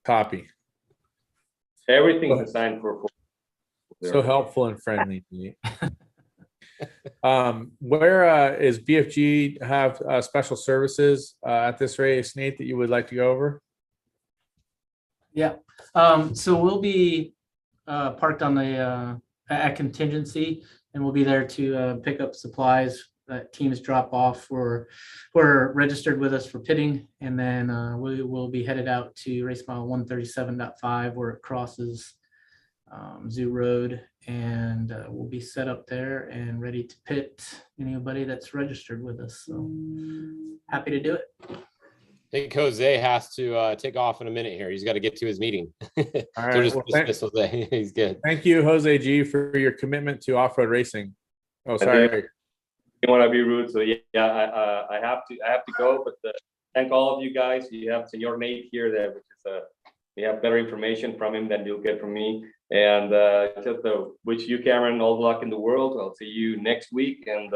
Copy. Everything's designed for 4. So helpful and friendly to me. Where is BFG have special services at this race, Nate, that you would like to go over? Yeah. So we'll be parked on the at contingency, and we'll be there to pick up supplies that teams drop off who are registered with us for pitting, and then we will be headed out to race mile 137.5 where it crosses Zoo Road, and we'll be set up there and ready to pit anybody that's registered with us. So happy to do it. I think Jose has to take off in a minute here. He's got to get to his meeting. All right. So just dismiss Jose. He's good. Thank you, Jose G, for your commitment to off-road racing. Oh, sorry. You want to be rude, so yeah, I have to go. But thank all of you guys. You have Senor Nate here, which is we have better information from him than you'll get from me. And just wish you, Cameron, all the luck in the world. I'll see you next week, and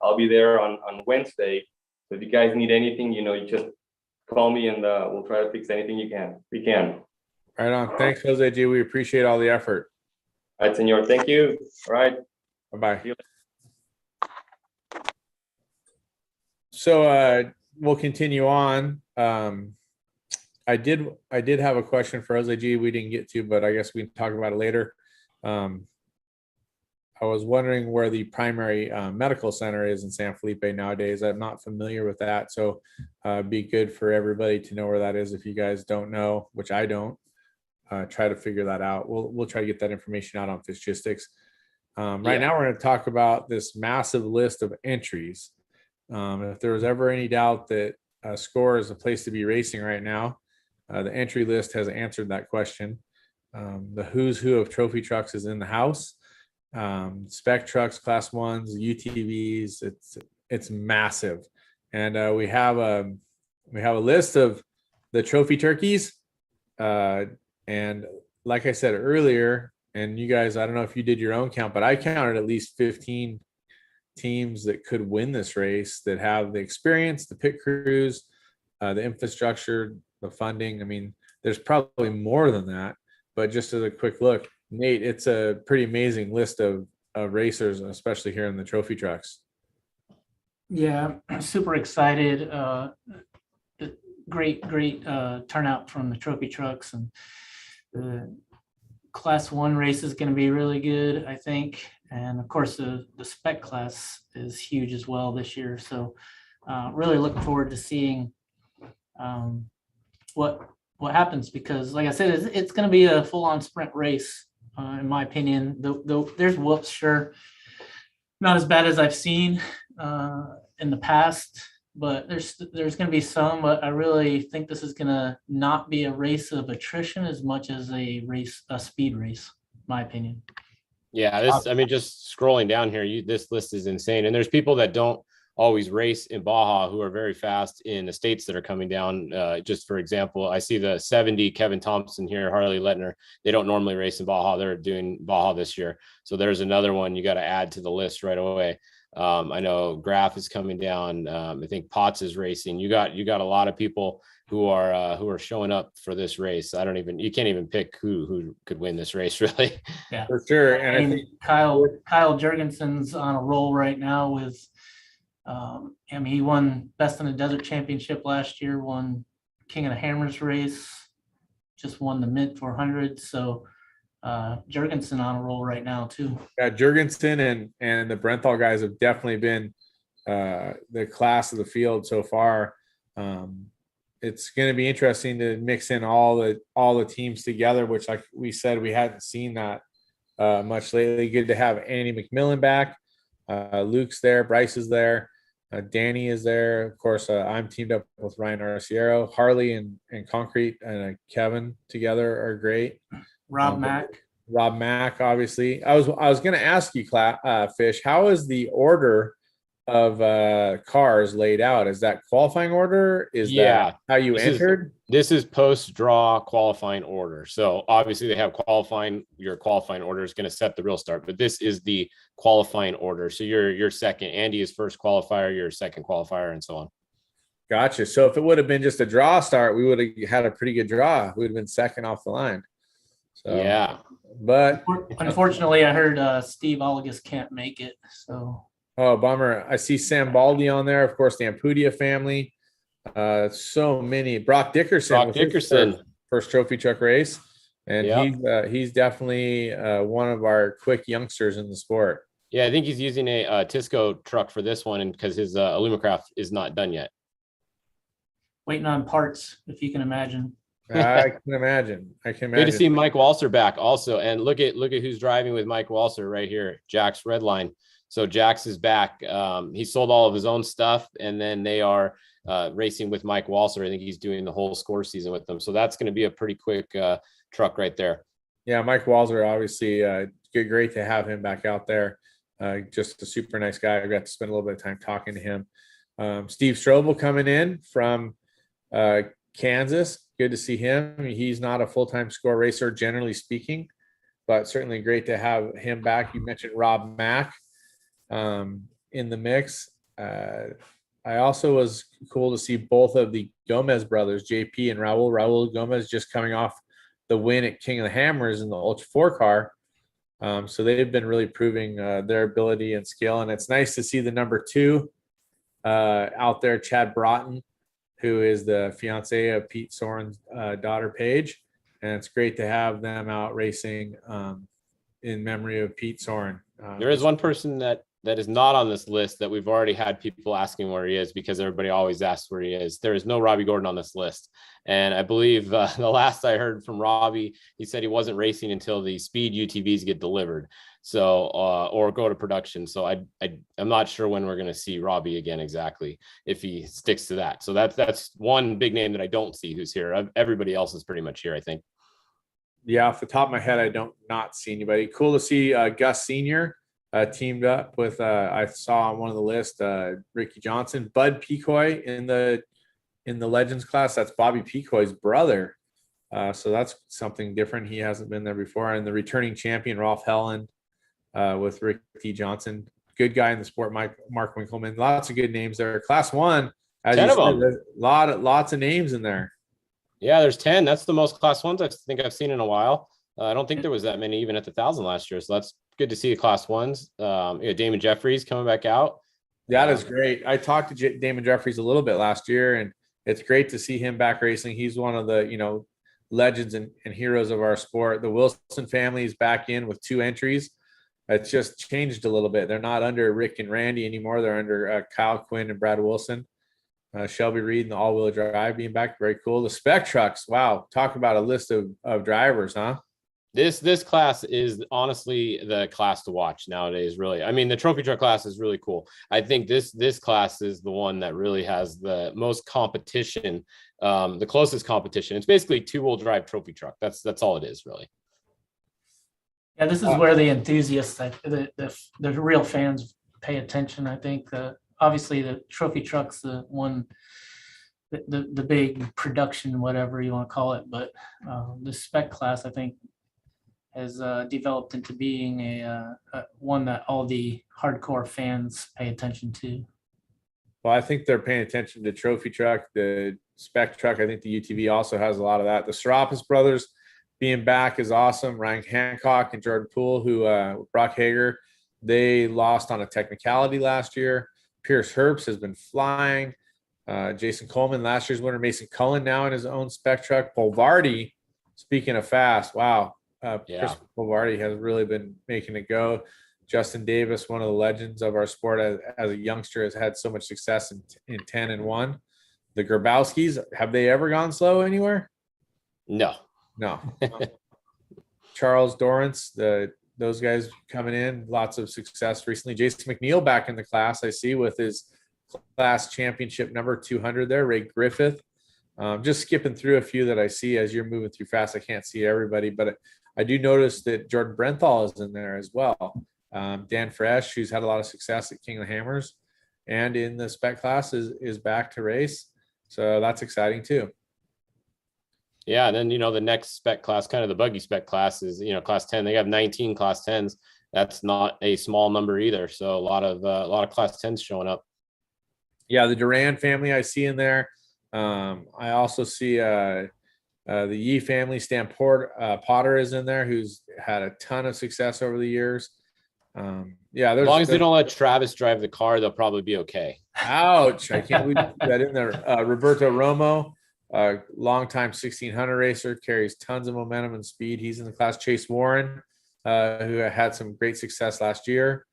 I'll be there on Wednesday. So if you guys need anything, you just call me, and we'll try to fix anything we can. Right on. Thanks, Jose G. We appreciate all the effort. All right, Senor. Thank you. All right. Bye-bye. So we'll continue on. I did have a question for Jose G we didn't get to, but I guess we can talk about it later. I was wondering where the primary medical center is in San Felipe nowadays. I'm not familiar with that, so be good for everybody to know where that is. If you guys don't know, which I don't, try to figure that out. We'll try to get that information out on Fishgistics. Right now, we're going to talk about this massive list of entries. If there was ever any doubt that SCORE is a place to be racing right now, the entry list has answered that question. The who's who of trophy trucks is in the house. Spec trucks, class 1s, UTVs, it's massive. And we have a list of the trophy turkeys. And like I said earlier, and you guys, I don't know if you did your own count, but I counted at least 15 teams that could win this race, that have the experience, the pit crews, the infrastructure, the funding. I mean, there's probably more than that, but just as a quick look, Nate, it's a pretty amazing list of racers, especially here in the trophy trucks. Yeah, I'm super excited. Great turnout from the trophy trucks, and the class 1 race is going to be really good, I think. And of course, the spec class is huge as well this year. So really looking forward to seeing what happens, because like I said, it's going to be a full-on sprint race, in my opinion. Though there's whoops, sure, not as bad as I've seen in the past, but there's going to be some. But I really think this is going to not be a race of attrition as much as a speed race, in my opinion. Yeah, I mean, just scrolling down here, this list is insane. And there's people that always race in Baja who are very fast in the states that are coming down. Just for example, I see the 70 Kevin Thompson here, Harley Lettner. They don't normally race in Baja. They're doing Baja this year. So there's another one you got to add to the list right away. I know Graf is coming down. I think Potts is racing. You got a lot of people who are showing up for this race. You can't even pick who could win this race, really. Yeah, For sure. And I mean, think Kyle Jurgensen's on a roll right now with, he won Best in the Desert Championship last year, won King of the Hammers race, just won the Mid 400. So Jurgensen on a roll right now too. Yeah, Jurgensen and the Brenthal guys have definitely been the class of the field so far. It's going to be interesting to mix in all the teams together, which, like we said, we hadn't seen that much lately. Good to have Andy McMillan back. Luke's there, Bryce is there, Danny is there. Of course, I'm teamed up with Ryan Arciero. Harley and Concrete and Kevin together are great. Rob Mack, obviously. I was going to ask you, Fish, how is the order of cars laid out? Is that qualifying order? Is that how you entered? This is post-draw qualifying order. So obviously they have your qualifying order is going to set the real start, but this is the qualifying order. So you're second. Andy is first qualifier, you're second qualifier, and so on. Gotcha. So if it would have been just a draw start, we would have had a pretty good draw. We would have been second off the line. So, yeah. But unfortunately, I heard Steve Olgus can't make it. So. Oh, bummer. I see Sam Baldy on there. Of course, the Ampudia family. So many. Brock Dickerson. First trophy truck race. And he's definitely one of our quick youngsters in the sport. Yeah, I think he's using a Tisco truck for this one, and because his Alumacraft is not done yet. Waiting on parts, if you can imagine. I can imagine. Good to see Mike Walser back also. And look at who's driving with Mike Walser right here, Jack's Redline. So Jax is back. He sold all of his own stuff, and then they are racing with Mike Walser. I think he's doing the whole SCORE season with them. So that's going to be a pretty quick truck right there. Yeah, Mike Walser, obviously, great to have him back out there. Just a super nice guy. I got to spend a little bit of time talking to him. Steve Strobel coming in from Kansas. Good to see him. He's not a full-time SCORE racer, generally speaking, but certainly great to have him back. You mentioned Rob Mack in the mix. I also was cool to see both of the Gomez brothers, JP and Raul Gomez, just coming off the win at King of the Hammers in the Ultra 4 car. So they've been really proving their ability and skill. And it's nice to see the number 2 out there, Chad Broughton, who is the fiance of Pete Soren's daughter, Paige. And it's great to have them out racing in memory of Pete Soren. There is one person that is not on this list that we've already had people asking where he is, because everybody always asks where he is. There is no Robbie Gordon on this list. And I believe the last I heard from Robbie, he said he wasn't racing until the speed UTVs get delivered. So, or go to production. So I'm not sure when we're going to see Robbie again exactly, if he sticks to that. So that's one big name that I don't see who's here. Everybody else is pretty much here, I think. Yeah, off the top of my head, I don't not see anybody. Cool to see Gus Sr. Teamed up with, I saw on one of the lists, Ricky Johnson, Bud Pecoy in the Legends class. That's Bobby Pecoy's brother. So that's something different. He hasn't been there before. And the returning champion, Rolf Helen, with Ricky Johnson. Good guy in the sport, Mark Winkleman. Lots of good names there. Class 1, as 10 you of said, them. Lots of names in there. Yeah, there's 10. That's the most class 1s I think I've seen in a while. I don't think there was that many even at the 1,000 last year. So that's good to see the class 1s. Damon Jeffries coming back out. That is great. I talked to Damon Jeffries a little bit last year, and it's great to see him back racing. He's one of the, legends and heroes of our sport. The Wilson family is back in with 2 entries. It's just changed a little bit. They're not under Rick and Randy anymore. They're under Kyle Quinn and Brad Wilson. Shelby Reed and the all-wheel drive being back. Very cool. The Spec trucks. Wow. Talk about a list of drivers, huh? This class is honestly the class to watch nowadays, really. I mean, the trophy truck class is really cool. I think this class is the one that really has the most competition, the closest competition. It's basically 2-wheel drive trophy truck. That's all it is, really. Yeah, this is where the enthusiasts, the real fans pay attention. I think obviously the trophy truck's the one, the big production, whatever you want to call it. But the spec class, I think, has developed into being a one that all the hardcore fans pay attention to. Well, I think they're paying attention to trophy truck, the spec truck. I think the UTV also has a lot of that. The Serapis brothers being back is awesome. Ryan Hancock and Jordan Poole, who Brock Hager, they lost on a technicality last year. Pierce Herbst has been flying. Jason Coleman, last year's winner. Mason Cullen now in his own spec truck. Bolvardi, speaking of fast, wow. Chris Bolvardi has really been making it go. Justin Davis, one of the legends of our sport as a youngster, has had so much success in 10 and 1. The Grabowskis, have they ever gone slow anywhere? No. Charles Dorrance, those guys coming in, lots of success recently. Jason McNeil back in the class, I see, with his class championship number 200 there. Ray Griffith. Just skipping through a few that I see as you're moving through fast. I can't see everybody, but I do notice that Jordan Brenthal is in there as well. Dan Fresh, who's had a lot of success at King of the Hammers and in the spec class, is back to race. So that's exciting too. Yeah, and then the next spec class, kind of the buggy spec class, is class 10. They have 19 class 10s. That's not a small number either. So a lot of class 10s showing up. Yeah, the Duran family I see in there. I also see the Yee family. Stan Potter is in there, who's had a ton of success over the years. As long as they don't let Travis drive the car, they'll probably be okay. Ouch! I can't believe that in there. Roberto Romo, longtime 1600 racer, carries tons of momentum and speed. He's in the class. Chase Warren, who had some great success last year.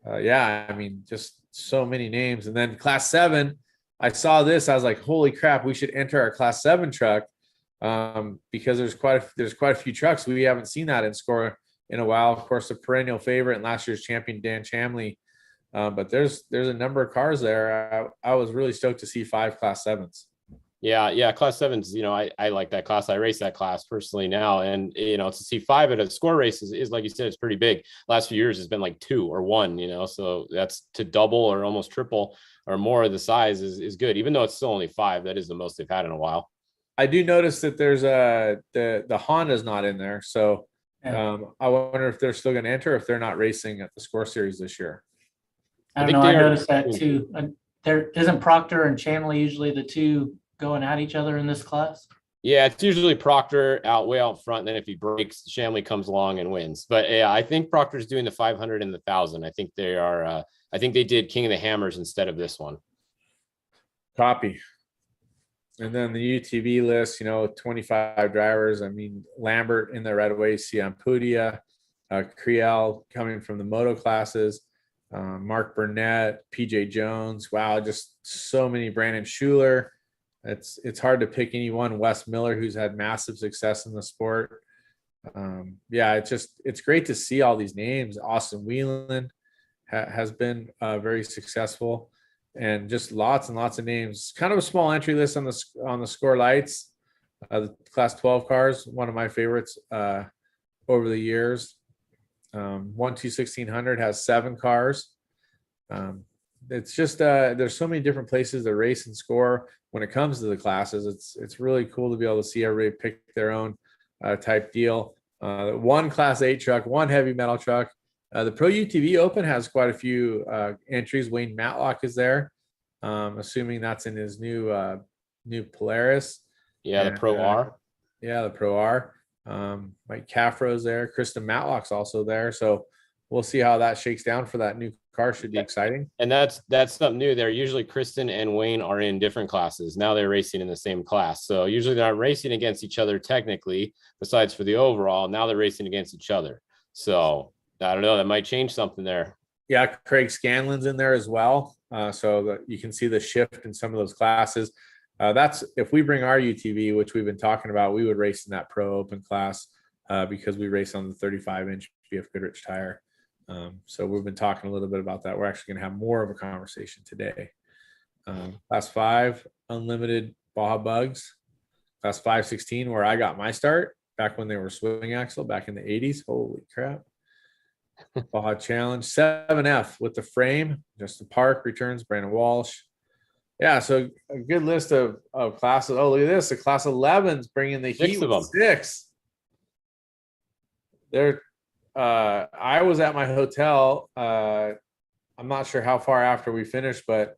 Just so many names. And then class 7, I saw this. I was like, holy crap, we should enter our class 7 truck because there's quite a few trucks. We haven't seen that in SCORE in a while. Of course, the perennial favorite and last year's champion, Dan Chamley. But there's a number of cars there. I was really stoked to see 5 class 7s. Yeah. Class 7s, I like that class. I race that class personally now. And, to see 5 at a SCORE race is like you said, it's pretty big. Last few years has been like 2 or 1, so that's to double or almost triple or more of the size is good. Even though it's still only 5, that is the most they've had in a while. I do notice that there's the Honda's not in there. So I wonder if they're still going to enter, if they're not racing at the SCORE series this year. I noticed that too. There isn't Proctor and Chamley usually the two going at each other in this class. Yeah, it's usually Proctor way out front. And then if he breaks, Chamley comes along and wins. But yeah, I think Proctor's doing the 500 and the 1,000. I think they are. I think they did King of the Hammers instead of this one. Copy. And then the UTV list, 25 drivers. Lambert in the right away, Sian Pudia, Creel coming from the moto classes, Mark Burnett, PJ Jones. Wow, just so many. Brandon Schuler. It's hard to pick any one. Wes Miller, who's had massive success in the sport. It's great to see all these names. Austin Whelan has been very successful. And just lots and lots of names. Kind of a small entry list on the SCORE lights. The class 12 cars, one of my favorites over the years. 1-2-1600 has 7 cars. It's just there's so many different places to race and SCORE when it comes to the classes. It's really cool to be able to see everybody pick their own type deal. One class 8 truck, one heavy metal truck. The Pro UTV Open has quite a few entries. Wayne Matlock is there. Assuming that's in his new Polaris. Yeah, the Pro R. Yeah, the Pro R. Mike Caffro's there. Kristen Matlock's also there. So we'll see how that shakes down for that new car. Should be exciting. And that's something new there. Usually Kristen and Wayne are in different classes. Now they're racing in the same class. So usually they're not racing against each other technically, besides for the overall. Now they're racing against each other. So I don't know. That might change something there. Yeah, Craig Scanlon's in there as well. So that you can see the shift in some of those classes. That's if we bring our UTV, which we've been talking about, we would race in that Pro Open class because we race on the 35-inch BFGoodrich tire. So we've been talking a little bit about that. We're actually going to have more of a conversation today. Class 5, unlimited Baja Bugs. Class 516, where I got my start back when they were swing axle back in the 80s. Holy crap. Baja Challenge 7F with the frame. Justin Park returns. Brandon Walsh. Yeah, so a good list of classes. Oh, look at this. The class 11's bringing the Six heat of with them. 6. There, I was at my hotel. I'm not sure how far after we finished, but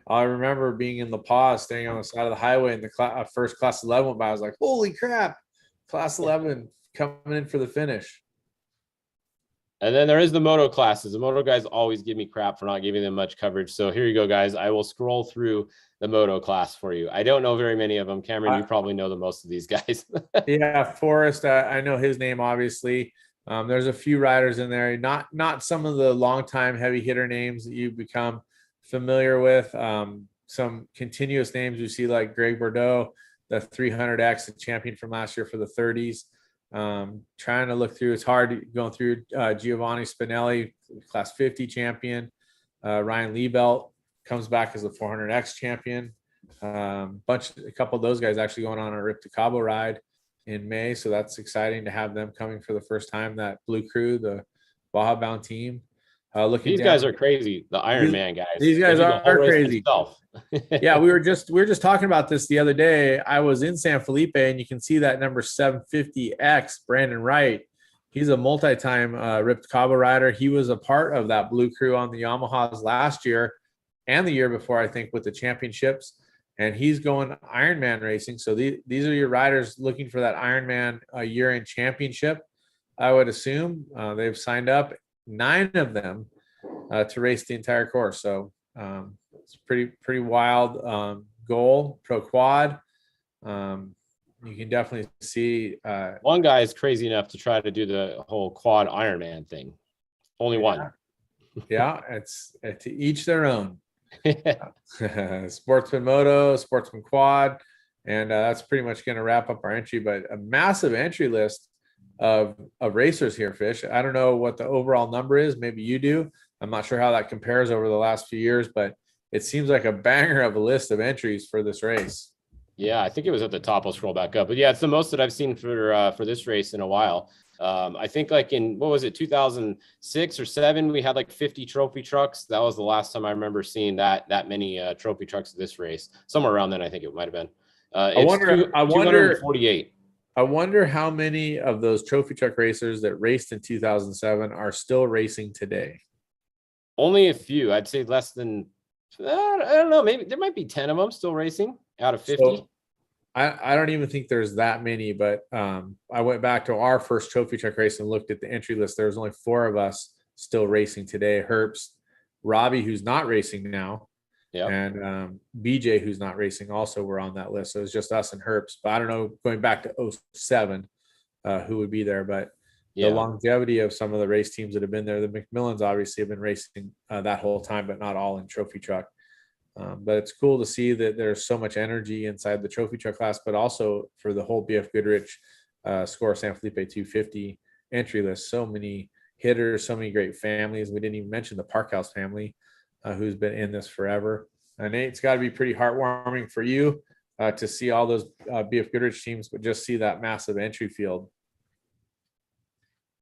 I remember being in La Paz, staying on the side of the highway, and the first class 11 went by. I was like, holy crap, class 11 coming in for the finish. And then there is the moto classes. The moto guys always give me crap for not giving them much coverage. So here you go, guys. I will scroll through the moto class for you. I don't know very many of them. Cameron, you probably know the most of these guys. Yeah, Forrest, I know his name, obviously. There's a few riders in there, not some of the longtime heavy hitter names that you've become familiar with. Some continuous names you see, like Greg Bordeaux, the 300X, the champion from last year for the 30s. Trying to look through, it's hard going through Giovanni Spinelli, class 50 champion. Ryan Liebelt comes back as the 400X champion. A couple of those guys actually going on a Rip to Cabo ride in May. So that's exciting to have them coming for the first time, that Blue Crew, the Baja bound team. These guys are crazy. The Iron Man guys. These guys are crazy. Yeah, we were just talking about this the other day. I was in San Felipe, and you can see that number 750X, Brandon Wright. He's a multi-time Ripped Cabo rider. He was a part of that Blue Crew on the Yamahas last year and the year before, I think, with the championships. And he's going Ironman racing. So these are your riders looking for that Ironman year-end championship. I would assume they've signed up 9 of them to race the entire course. So it's pretty wild goal. Pro quad. You can definitely see one guy is crazy enough to try to do the whole quad Ironman thing. Only one. Yeah, it's to each their own. Sportsman Moto, Sportsman Quad, and that's pretty much going to wrap up our entry. But a massive entry list of racers here, Fish. I don't know what the overall number is. Maybe you do. I'm not sure how that compares over the last few years, but it seems like a banger of a list of entries for this race. Yeah, I think it was at the top. I'll scroll back up, but yeah, it's the most that I've seen for this race in a while. I think like in, what was it, 2006 or 7, we had like 50 trophy trucks. That was the last time I remember seeing that many trophy trucks at this race. Somewhere around then, I think it might have been. I wonder 248. I wonder how many of those trophy truck racers that raced in 2007 are still racing today. Only a few. I'd say less than, I don't know, maybe there might be 10 of them still racing out of 50. So, I don't even think there's that many, but I went back to our first trophy truck race and looked at the entry list. There was only 4 of us still racing today. Herbst, Robbie, who's not racing now, and BJ, who's not racing, also were on that list. So it was just us and Herbst. But I don't know, going back to 07, who would be there. But the longevity of some of the race teams that have been there, the McMillans obviously have been racing that whole time, but not all in trophy truck. But it's cool to see that there's so much energy inside the trophy truck class, but also for the whole BFGoodrich SCORE San Felipe 250 entry list. So many hitters, so many great families. We didn't even mention the Parkhouse family, who's been in this forever. Nate, it's got to be pretty heartwarming for you to see all those BFGoodrich teams, but just see that massive entry field.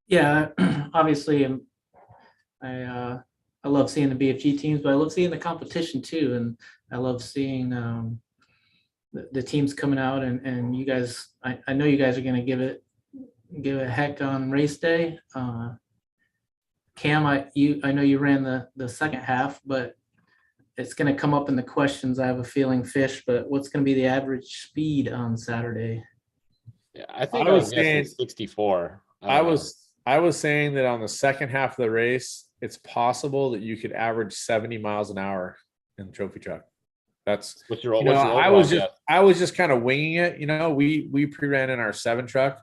Yeah, obviously, I love seeing the BFG teams, but I love seeing the competition too. And I love seeing the teams coming out and you guys, I know you guys are going to give it a heck on race day. Cam, I know you ran the second half, but it's going to come up in the questions. I have a feeling, Fish, but what's going to be the average speed on Saturday? Yeah, I think I was saying 64. I was saying that on the second half of the race, it's possible that you could average 70 miles an hour in the trophy truck. That's what's your I was just kind of winging it. You know, we pre-ran in our 7 truck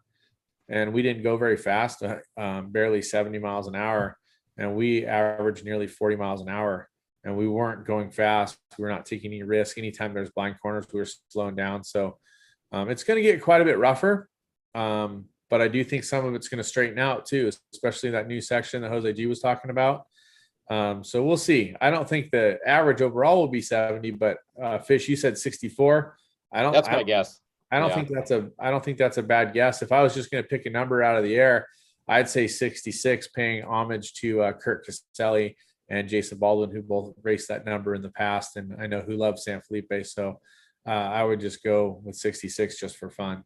and we didn't go very fast, barely 70 miles an hour. And we averaged nearly 40 miles an hour and we weren't going fast. We were not taking any risk. Anytime there's blind corners, we were slowing down. So it's going to get quite a bit rougher. But I do think some of it's going to straighten out too, especially that new section that Jose G was talking about. So we'll see. I don't think the average overall will be 70, but Fish, you said 64. That's my guess. I don't think that's a bad guess. If I was just going to pick a number out of the air, I'd say 66, paying homage to Kurt Caselli and Jason Baldwin, who both raced that number in the past, and I know who loves San Felipe. So I would just go with 66 just for fun.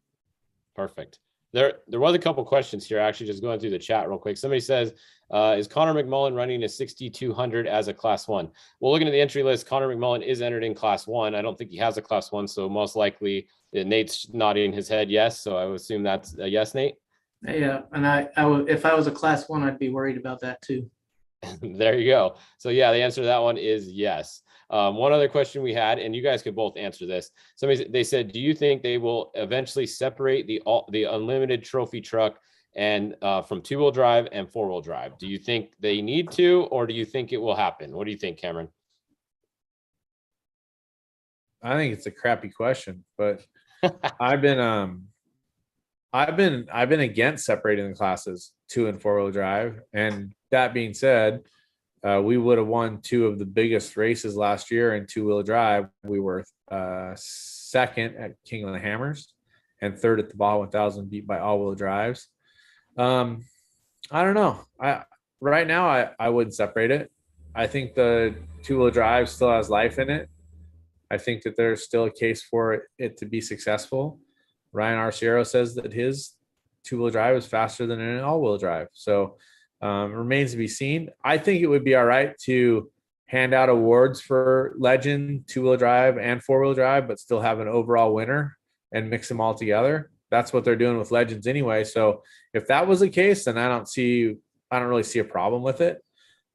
Perfect. There was a couple questions here, actually, just going through the chat real quick. Somebody says, is Connor McMullen running a 6,200 as a class 1? Well, looking at the entry list, Connor McMullen is entered in class 1. I don't think he has a class 1, so most likely Nate's nodding his head yes. So I would assume that's a yes, Nate. Yeah, and I would, if I was a class 1, I'd be worried about that too. There you go. So yeah, the answer to that one is yes. One other question we had, and you guys could both answer this. They said, do you think they will eventually separate the unlimited trophy truck and from 2-wheel drive and 4-wheel drive? Do you think they need to, or do you think it will happen? What do you think, Cameron? I think it's a crappy question, but I've been against separating the classes 2 and 4-wheel drive. And that being said, we would have won 2 of the biggest races last year in 2-wheel drive. We were second at King of the Hammers and third at the Baja 1000, beat by all-wheel drives. I don't know. Right now I wouldn't separate it. I think the 2-wheel drive still has life in it. I think that there's still a case for it to be successful. Ryan RZR says that his 2-wheel drive is faster than an all-wheel drive. So remains to be seen. I think it would be all right to hand out awards for legend 2-wheel drive and 4-wheel drive, but still have an overall winner and mix them all together. That's what they're doing with legends anyway. So if that was the case, then I don't really see a problem with it.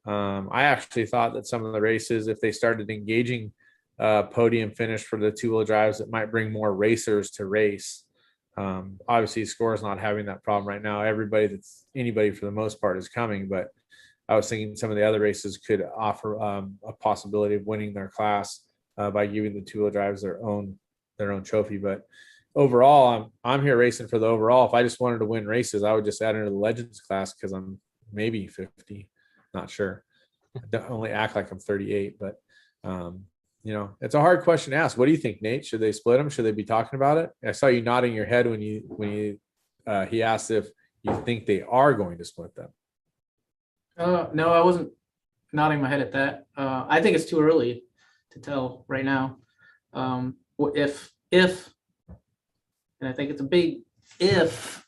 I actually thought that some of the races, if they started engaging podium finish for the 2-wheel drives, it might bring more racers to race. Obviously SCORE is not having that problem right now. Anybody for the most part is coming, but I was thinking some of the other races could offer a possibility of winning their class by giving the 2-wheel drives their own trophy. But overall, I'm here racing for the overall. If I just wanted to win races, I would just add into the legends class because I'm maybe 50, not sure. I don't only act like I'm 38, but it's a hard question to ask. What do you think, Nate? Should they split them? Should they be talking about it? I saw you nodding your head when he asked if you think they are going to split them. No, I wasn't nodding my head at that. I think it's too early to tell right now. If, and I think it's a big if,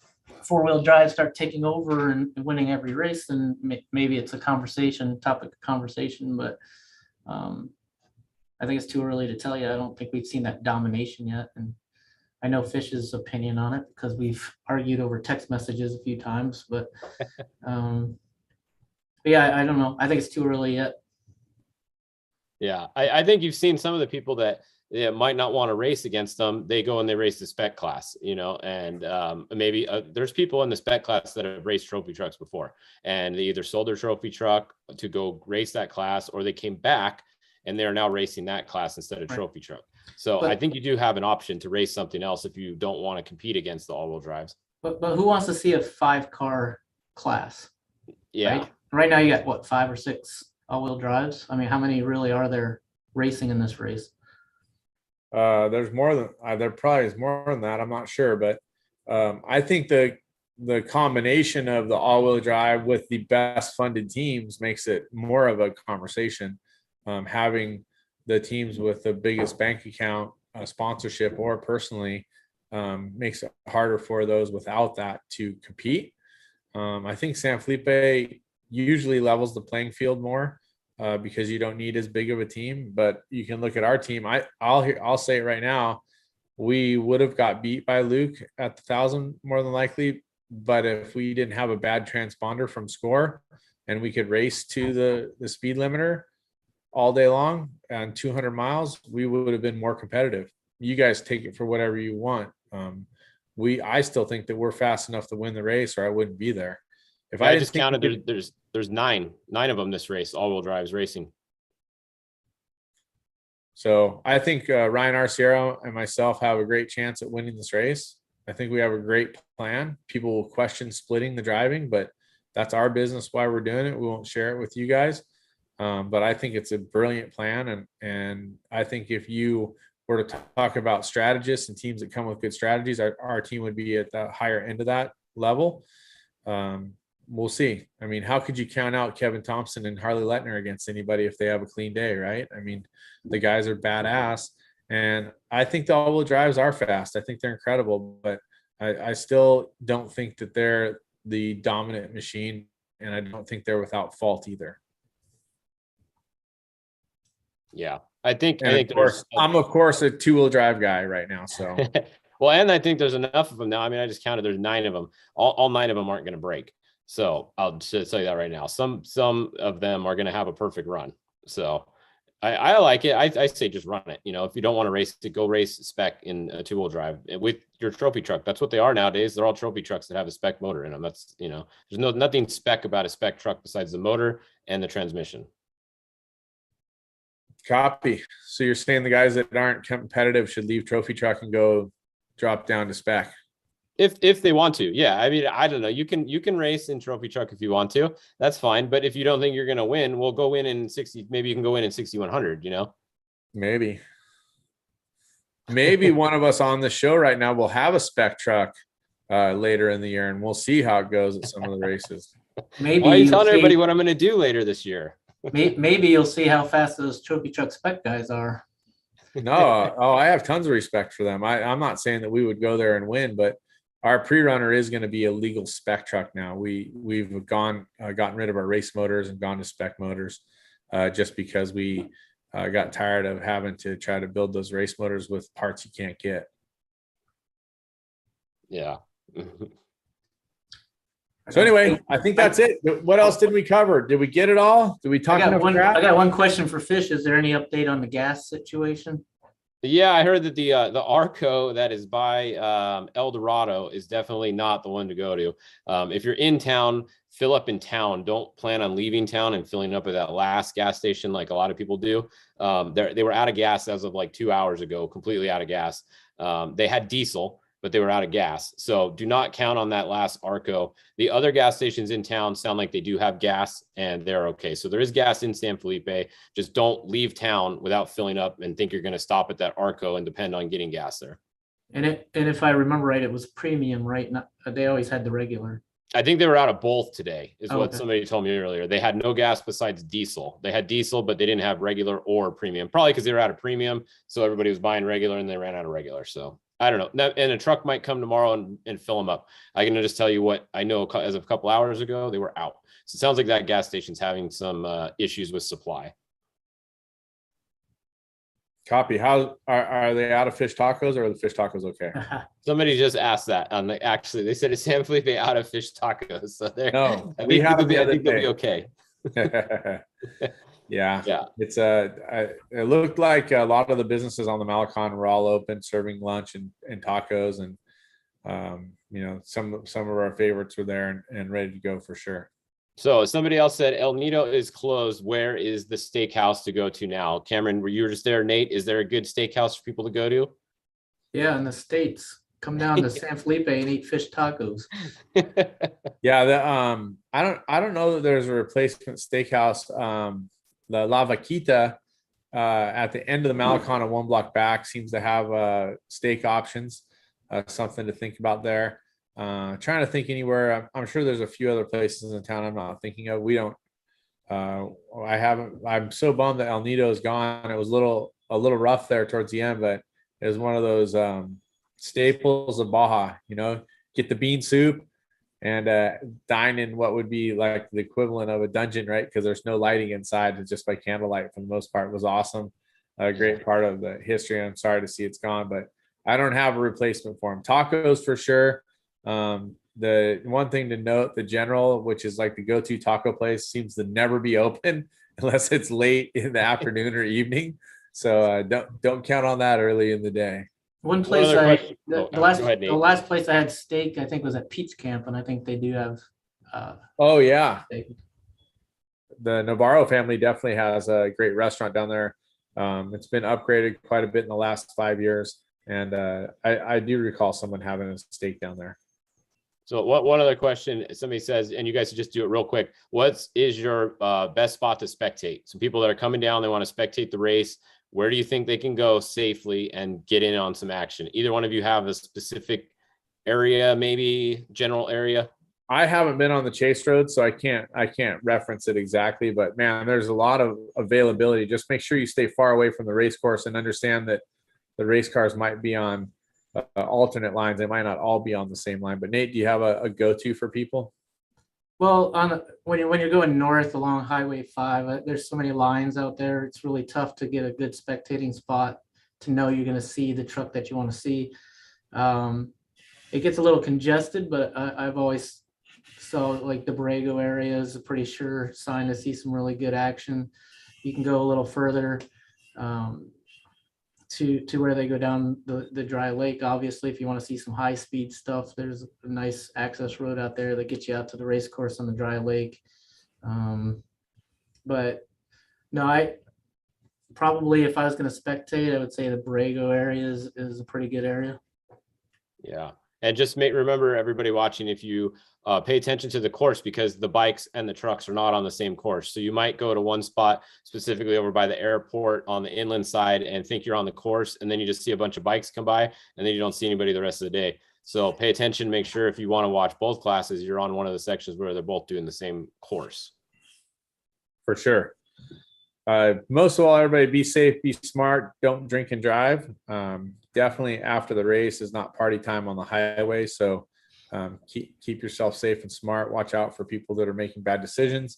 4-wheel drive start taking over and winning every race, then maybe it's a topic of conversation, but I think it's too early to tell you. I don't think we've seen that domination yet. And I know Fish's opinion on it because we've argued over text messages a few times, but yeah, I don't know. I think it's too early yet. Yeah, I think you've seen some of the people that might not want to race against them. They go and they race the spec class, and maybe there's people in the spec class that have raced trophy trucks before, and they either sold their trophy truck to go race that class, or they came back and they're now racing that class instead of trophy truck. So I think you do have an option to race something else if you don't want to compete against the all-wheel drives. But who wants to see a 5-car class? Yeah. Right now you got what, 5 or 6 all-wheel drives? I mean, how many really are there racing in this race? There's more than there probably is more than that. I'm not sure, but I think the combination of the all-wheel drive with the best funded teams makes it more of a conversation. Having the teams with the biggest bank account, sponsorship, or personally makes it harder for those without that to compete. I think San Felipe usually levels the playing field more because you don't need as big of a team. But you can look at our team. I'll say it right now. We would have got beat by Luke at the 1,000 more than likely. But if we didn't have a bad transponder from SCORE and we could race to the speed limiter all day long and 200 miles, we would have been more competitive. You guys take it for whatever you want. I still think that we're fast enough to win the race, or I wouldn't be there. If I just counted, there's nine of them this race, all-wheel drives racing. So I think Ryan RZR and myself have a great chance at winning this race. I think we have a great plan. People will question splitting the driving, but that's our business why we're doing it. We won't share it with you guys. But I think it's a brilliant plan. And I think if you were to talk about strategists and teams that come with good strategies, our team would be at the higher end of that level. we'll see. I mean, how could you count out Kevin Thompson and Harley Letner against anybody if they have a clean day, right? I mean, the guys are badass, and I think the all-wheel drives are fast. I think they're incredible, but I still don't think that they're the dominant machine, and I don't think they're without fault either. Yeah, I think I'm of course a two-wheel drive guy right now. So well, and I think there's enough of them now. I mean, I just counted. There's 9 of them. All 9 of them aren't going to break. So I'll just tell you that right now. Some of them are going to have a perfect run. So I like it. I say just run it. You know, if you don't want to race it, go race Spec in a two-wheel drive with your trophy truck. That's what they are nowadays. They're all trophy trucks that have a Spec motor in them. That's, you know, there's nothing Spec about a Spec truck besides the motor and the transmission. Copy. So you're saying the guys that aren't competitive should leave trophy truck and go drop down to Spec? If they want to. Yeah, I mean, I don't know. You can race in trophy truck if you want to. That's fine. But if you don't think you're going to win, we'll go in 60. Maybe you can go in 6,100, you know? Maybe one of us on the show right now will have a Spec truck later in the year, and we'll see how it goes at some of the races. Maybe why are you telling everybody what I'm going to do later this year? Maybe you'll see how fast those trophy truck Spec guys are. No, I have tons of respect for them. I'm not saying that we would go there and win, but our pre-runner is going to be a legal Spec truck now. We've gotten rid of our race motors and gone to Spec motors just because we got tired of having to try to build those race motors with parts you can't get. Yeah. So anyway, I think that's it. What else did we cover? Did we get it all? Did we talk enough crap? I got one question for Fish. Is there any update on the gas situation? Yeah, I heard that the Arco that is by El Dorado is definitely not the one to go to. If you're in town, fill up in town. Don't plan on leaving town and filling up at that last gas station like a lot of people do. They were out of gas as of like 2 hours ago, completely out of gas. They had diesel, but they were out of gas. So do not count on that last Arco. The other gas stations in town sound like they do have gas and they're okay. So there is gas in San Felipe. Just don't leave town without filling up and think you're going to stop at that Arco and depend on getting gas there. And if I remember right, it was premium, right? They always had the regular. I think they were out of both today, is what okay. somebody told me earlier. They had no gas besides diesel. They had diesel, but they didn't have regular or premium, probably because they were out of premium. So everybody was buying regular and they ran out of regular. So I don't know. And a truck might come tomorrow and fill them up. I can just tell you what I know as of a couple hours ago, they were out. So it sounds like that gas station's having some issues with supply. Copy. How are they out of fish tacos, or are the fish tacos okay? Somebody just asked that. Actually, they said it's San Felipe out of fish tacos. So no, we have it the other day. They'll be okay. Yeah. It's it looked like a lot of the businesses on the Malecon were all open, serving lunch and tacos, and you know, some of our favorites were there and ready to go for sure. So somebody else said El Nido is closed. Where is the steakhouse to go to now? Cameron, were you just there? Nate, is there a good steakhouse for people to go to? Yeah, in the States. Come down to San Felipe and eat fish tacos. Yeah, I don't know that there's a replacement steakhouse. The La Vaquita at the end of the Malecon, one block back, seems to have steak options. Something to think about there. Trying to think anywhere. I'm sure there's a few other places in town I'm not thinking of. We don't. I haven't. I'm so bummed that El Nido is gone. It was a little rough there towards the end, but it was one of those staples of Baja. You know, get the bean soup and dine in what would be like the equivalent of a dungeon, right? Because there's no lighting inside, it's just by candlelight for the most part. It was awesome. A great part of the history. I'm sorry to see it's gone, but I don't have a replacement for them. Tacos for sure. The one thing to note, the General, which is like the go-to taco place, seems to never be open unless it's late in the afternoon or evening. So don't count on that early in the day. One place the last place I had steak, I think, was at Pete's Camp, and I think they do have oh yeah, steak. The Navarro family definitely has a great restaurant down there. It's been upgraded quite a bit in the last 5 years, and I do recall someone having a steak down there. So one other question, somebody says, and you guys just do it real quick. What is your best spot to spectate? Some people that are coming down, they want to spectate the race. Where do you think they can go safely and get in on some action? Either one of you have a specific area, maybe general area? I haven't been on the chase road, so I can't reference it exactly, but man, there's a lot of availability. Just make sure you stay far away from the race course and understand that the race cars might be on alternate lines. They might not all be on the same line. But Nate, do you have a go-to for people? Well, when you're going north along Highway 5, there's so many lines out there. It's really tough to get a good spectating spot to know you're going to see the truck that you want to see. It gets a little congested, but I've always saw like the Borrego area is a pretty sure sign to see some really good action. You can go a little further to where they go down the dry lake. Obviously, if you want to see some high speed stuff, there's a nice access road out there that gets you out to the race course on the dry lake. But no, I probably, if I was going to spectate, I would say the Borrego area is a pretty good area. Yeah. And just remember, everybody watching, if you pay attention to the course, because the bikes and the trucks are not on the same course. So you might go to one spot specifically over by the airport on the inland side and think you're on the course, and then you just see a bunch of bikes come by, and then you don't see anybody the rest of the day. So pay attention, make sure if you want to watch both classes, you're on one of the sections where they're both doing the same course. For sure. Most of all, everybody be safe, be smart, don't drink and drive. Definitely after the race is not party time on the highway. So keep yourself safe and smart. Watch out for people that are making bad decisions.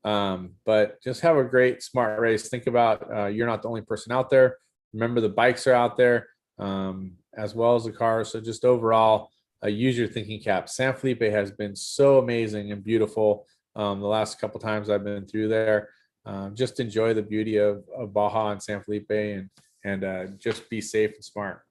But just have a great, smart race. Think about you're not the only person out there. Remember, the bikes are out there as well as the cars. So just overall, use your thinking cap. San Felipe has been so amazing and beautiful the last couple times I've been through there. Just enjoy the beauty of Baja and San Felipe, and just be safe and smart.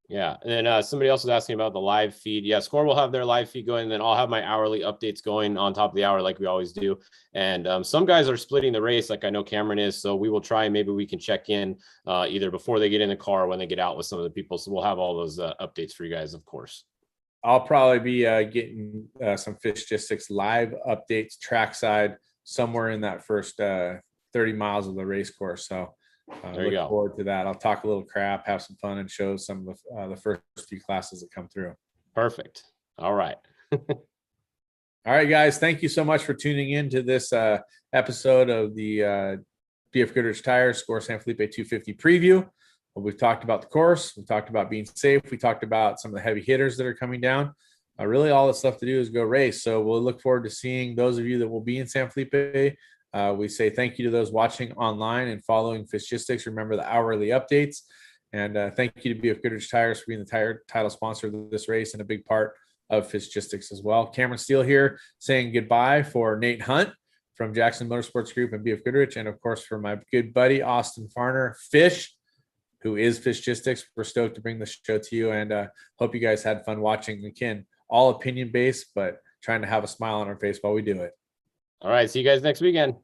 Yeah. And then somebody else was asking about the live feed. Yeah, SCORE will have their live feed going, and then I'll have my hourly updates going on top of the hour like we always do. And some guys are splitting the race, like I know Cameron is. So we will try, maybe we can check in either before they get in the car or when they get out with some of the people. So we'll have all those updates for you guys, of course. I'll probably be getting some Fishgistics live updates trackside somewhere in that first 30 miles of the race course. So there you go. Look forward to that. I'll talk a little crap, have some fun, and show some of the first few classes that come through. Perfect. All right. All right, guys. Thank you so much for tuning in to this episode of the BFGoodrich Tires SCORE San Felipe 250 preview. We've talked about the course. We talked about being safe. We talked about some of the heavy hitters that are coming down. Really, all that's left to do is go race. So we'll look forward to seeing those of you that will be in San Felipe. We say thank you to those watching online and following Fishgistics. Remember the hourly updates. And thank you to BFGoodrich Tires for being the title sponsor of this race and a big part of Fishgistics as well. Cameron Steele here saying goodbye for Nate Hunt from Jackson Motorsports Group and BFGoodrich. And, of course, for my good buddy, Austin Farner, Fish, who is Fishgistics. We're stoked to bring the show to you, and hope you guys had fun watching. Again, all opinion-based, but trying to have a smile on our face while we do it. All right. See you guys next weekend.